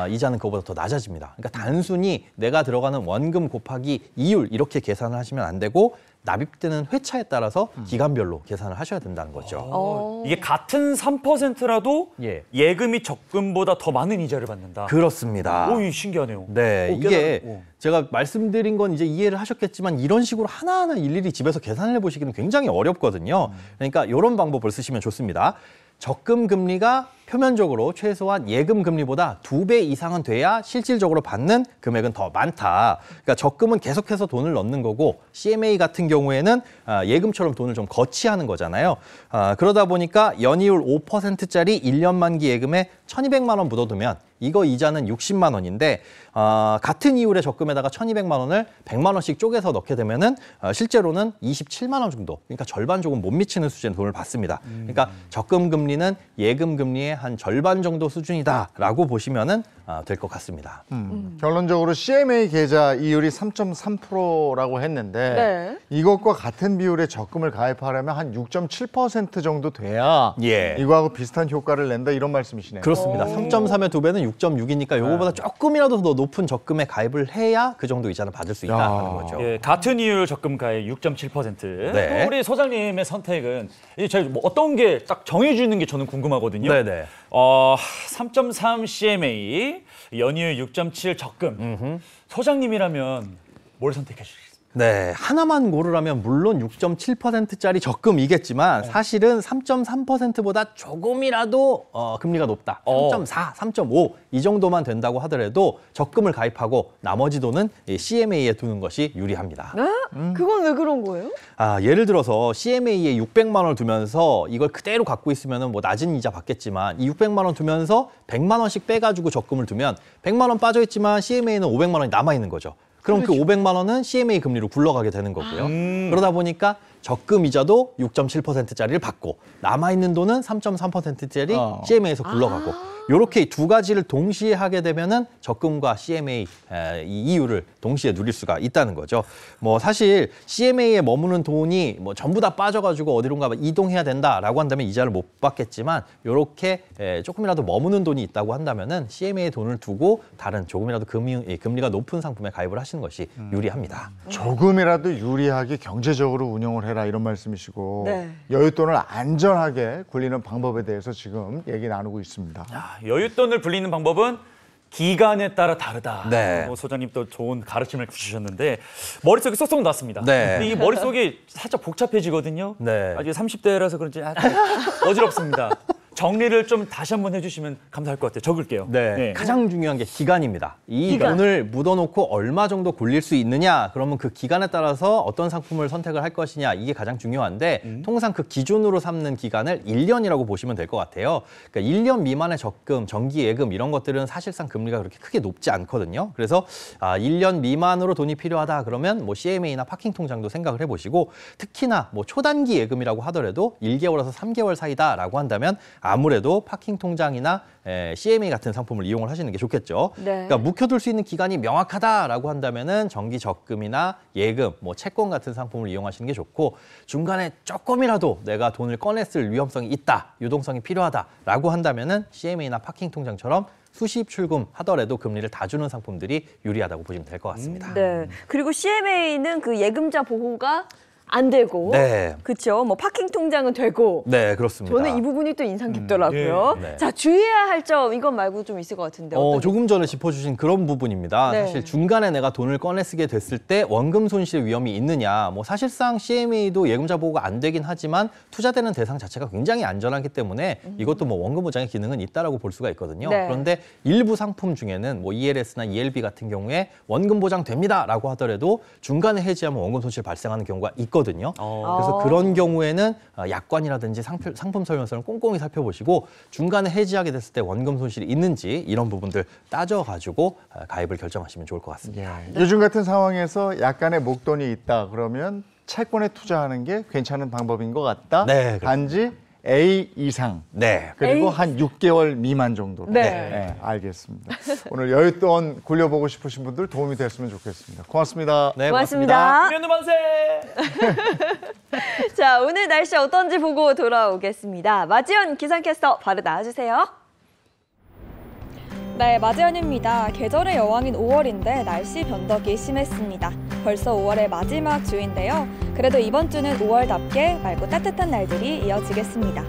이자는 그거보다 더 낮아집니다. 그러니까 단순히 내가 들어가는 원금 곱하기 이율 이렇게 계산을 하시면 안 되고 납입되는 회차에 따라서 기간별로 계산을 하셔야 된다는 거죠. 이게 같은 3%라도 예금이 적금보다 더 많은 이자를 받는다. 그렇습니다. 오, 신기하네요. 네, 이게 제가 말씀드린 건 이제 이해를 하셨겠지만 이런 식으로 하나하나 일일이 집에서 계산을 해보시기는 굉장히 어렵거든요. 그러니까 이런 방법을 쓰시면 좋습니다. 적금 금리가 표면적으로 최소한 예금 금리보다 2배 이상은 돼야 실질적으로 받는 금액은 더 많다. 그러니까 적금은 계속해서 돈을 넣는 거고 CMA 같은 경우에는 예금처럼 돈을 좀 거치하는 거잖아요. 그러다 보니까 연이율 5%짜리 1년 만기 예금에 1,200만 원 묻어두면 이거 이자는 60만 원인데 같은 이율의 적금에다가 1,200만 원을 100만 원씩 쪼개서 넣게 되면은 실제로는 27만 원 정도, 그러니까 절반 조금 못 미치는 수준의 돈을 받습니다. 그러니까 적금 금리는 예금 금리의 한 절반 정도 수준이다라고 보시면은 될 것 같습니다. 결론적으로 CMA 계좌 이율이 3.3%라고 했는데 이것과 같은 비율의 적금을 가입하려면 한 6.7% 정도 돼야 이거하고 비슷한 효과를 낸다 이런 말씀이시네요. 그렇습니다. 3.3의 2배는 6.6이니까 이거보다 조금이라도 더 높은 적금에 가입을 해야 그 정도 이자를 받을 수 있다는 거죠. 예, 같은 이율 적금 가입 6.7%. 또 우리 소장님의 선택은 제가 뭐 어떤 게 딱 정해주는 게 저는 궁금하거든요. 3.3 CMA 대 연이유 6.7 적금. 소장님이라면 뭘 선택해 주시겠습니까? 네, 하나만 고르라면 물론 6.7%짜리 적금이겠지만 사실은 3.3%보다 조금이라도 금리가 높다. 3.4, 3.5 이 정도만 된다고 하더라도 적금을 가입하고 나머지 돈은 CMA에 두는 것이 유리합니다. 그건 왜 그런 거예요? 예를 들어서 CMA에 600만 원을 두면서 이걸 그대로 갖고 있으면 뭐 낮은 이자 받겠지만 이 600만 원 두면서 100만 원씩 빼가지고 적금을 두면 100만 원 빠져있지만 CMA는 500만 원이 남아있는 거죠. 그럼 그 500만 원은 CMA 금리로 굴러가게 되는 거고요. 그러다 보니까 적금 이자도 6.7%짜리를 받고 남아있는 돈은 3.3%짜리 CMA에서 굴러가고 이렇게 두 가지를 동시에 하게 되면은 적금과 CMA 이 이유를 동시에 누릴 수가 있다는 거죠. 뭐 사실 CMA에 머무는 돈이 뭐 전부 다 빠져가지고 어디론가 이동해야 된다라고 한다면 이자를 못 받겠지만 이렇게 조금이라도 머무는 돈이 있다고 한다면은 CMA에 돈을 두고 다른 조금이라도 금리가 높은 상품에 가입을 하시는 것이 유리합니다. 조금이라도 유리하게 경제적으로 운영을 해라 이런 말씀이시고 네. 여윳돈을 안전하게 굴리는 방법에 대해서 지금 얘기 나누고 있습니다. 여윳돈을 불리는 방법은 기간에 따라 다르다. 네. 소장님 또 좋은 가르침을 주셨는데 머릿속에 쏙쏙 났습니다. 네. 근데 이 머릿속이 살짝 복잡해지거든요. 네. 아직 30대라서 그런지 어지럽습니다. 정리를 좀 다시 한번 해주시면 감사할 것 같아요. 적을게요. 네. 가장 중요한 게 기간입니다. 이 기간. 돈을 묻어놓고 얼마 정도 굴릴 수 있느냐, 그러면 그 기간에 따라서 어떤 상품을 선택을 할 것이냐, 이게 가장 중요한데 통상 그 기준으로 삼는 기간을 1년이라고 보시면 될 것 같아요. 그러니까 1년 미만의 적금, 정기 예금 이런 것들은 사실상 금리가 그렇게 크게 높지 않거든요. 그래서 1년 미만으로 돈이 필요하다 그러면 뭐 CMA나 파킹 통장도 생각을 해보시고 특히나 뭐 초단기 예금이라고 하더라도 1개월에서 3개월 사이다라고 한다면 아무래도 파킹 통장이나 CMA 같은 상품을 이용을 하시는 게 좋겠죠. 네. 그러니까 묵혀둘 수 있는 기간이 명확하다라고 한다면은 정기 적금이나 예금, 뭐 채권 같은 상품을 이용하시는 게 좋고 중간에 조금이라도 내가 돈을 꺼냈을 위험성이 있다, 유동성이 필요하다라고 한다면은 CMA나 파킹 통장처럼 수시입 출금 하더라도 금리를 다 주는 상품들이 유리하다고 보시면 될 것 같습니다. 네. 그리고 CMA는 그 예금자 보호가 안 되고, 네. 그렇죠. 뭐 파킹 통장은 되고. 네, 그렇습니다. 저는 이 부분이 또 인상 깊더라고요. 네. 자, 주의해야 할 점 이건 말고 좀 있을 것 같은데. 조금 전에 짚어주신 그런 부분입니다. 네. 사실 중간에 내가 돈을 꺼내 쓰게 됐을 때 원금 손실 위험이 있느냐. 뭐 사실상 CMA도 예금자 보호가 안 되긴 하지만 투자되는 대상 자체가 굉장히 안전하기 때문에 이것도 뭐 원금 보장의 기능은 있다라고 볼 수가 있거든요. 네. 그런데 일부 상품 중에는 뭐 ELS나 ELB 같은 경우에 원금 보장됩니다라고 하더라도 중간에 해지하면 원금 손실 발생하는 경우가 있거든요. 그래서 그런 경우에는 약관이라든지 상품 설명서를 꼼꼼히 살펴보시고 중간에 해지하게 됐을 때 원금 손실이 있는지 이런 부분들 따져가지고 가입을 결정하시면 좋을 것 같습니다. 요즘 같은 상황에서 약간의 목돈이 있다 그러면 채권에 투자하는 게 괜찮은 방법인 것 같다. 네, 단지 A 이상. 네. 그리고 A? 한 6개월 미만 정도로. 네. 알겠습니다. 오늘 여윳돈 굴려보고 싶으신 분들 도움이 됐으면 좋겠습니다. 고맙습니다. 네, 고맙습니다. 금연우 만세! 자, 오늘 날씨 어떤지 보고 돌아오겠습니다. 마지연 기상캐스터 바로 나와주세요. 네, 마지연입니다. 계절의 여왕인 5월인데 날씨 변덕이 심했습니다. 벌써 5월의 마지막 주인데요. 그래도 이번 주는 5월답게 맑고 따뜻한 날들이 이어지겠습니다.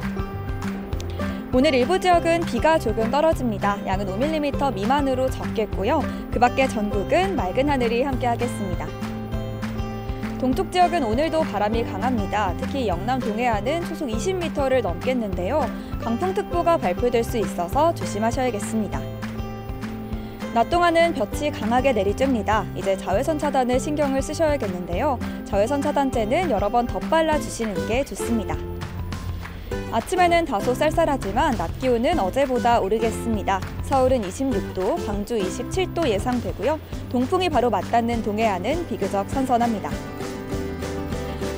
오늘 일부 지역은 비가 조금 떨어집니다. 양은 5mm 미만으로 적겠고요. 그 밖에 전국은 맑은 하늘이 함께하겠습니다. 동쪽 지역은 오늘도 바람이 강합니다. 특히 영남 동해안은 초속 20m를 넘겠는데요. 강풍특보가 발표될 수 있어서 조심하셔야겠습니다. 낮 동안은 볕이 강하게 내리쬐니다. 이제 자외선 차단을 신경을 쓰셔야겠는데요. 자외선 차단제는 여러 번 덧발라주시는 게 좋습니다. 아침에는 다소 쌀쌀하지만 낮 기온은 어제보다 오르겠습니다. 서울은 26도, 광주 27도 예상되고요. 동풍이 바로 맞닿는 동해안은 비교적 선선합니다.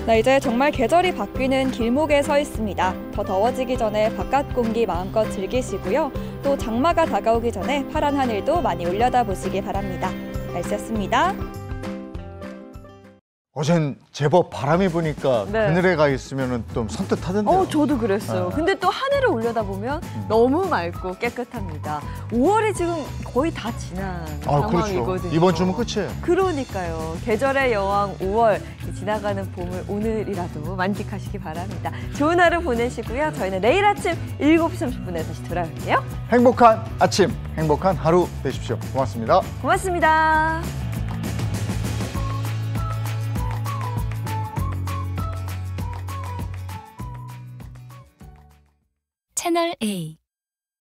네, 이제 정말 계절이 바뀌는 길목에 서 있습니다. 더 더워지기 전에 바깥 공기 마음껏 즐기시고요. 또 장마가 다가오기 전에 파란 하늘도 많이 올려다보시기 바랍니다. 날씨였습니다. 어젠 제법 바람이 부니까 네. 그늘에 가 있으면 좀 선뜻하던데요. 저도 그랬어요. 근데 또 하늘을 올려다보면 너무 맑고 깨끗합니다. 5월이 지금 거의 다 지난 상황이거든요. 그렇죠. 이번 주면 끝이에요. 그러니까요. 계절의 여왕 5월, 지나가는 봄을 오늘이라도 만끽하시기 바랍니다. 좋은 하루 보내시고요. 저희는 내일 아침 7시 30분에 다시 돌아올게요. 행복한 아침, 행복한 하루 되십시오. 고맙습니다. 고맙습니다. 채널 A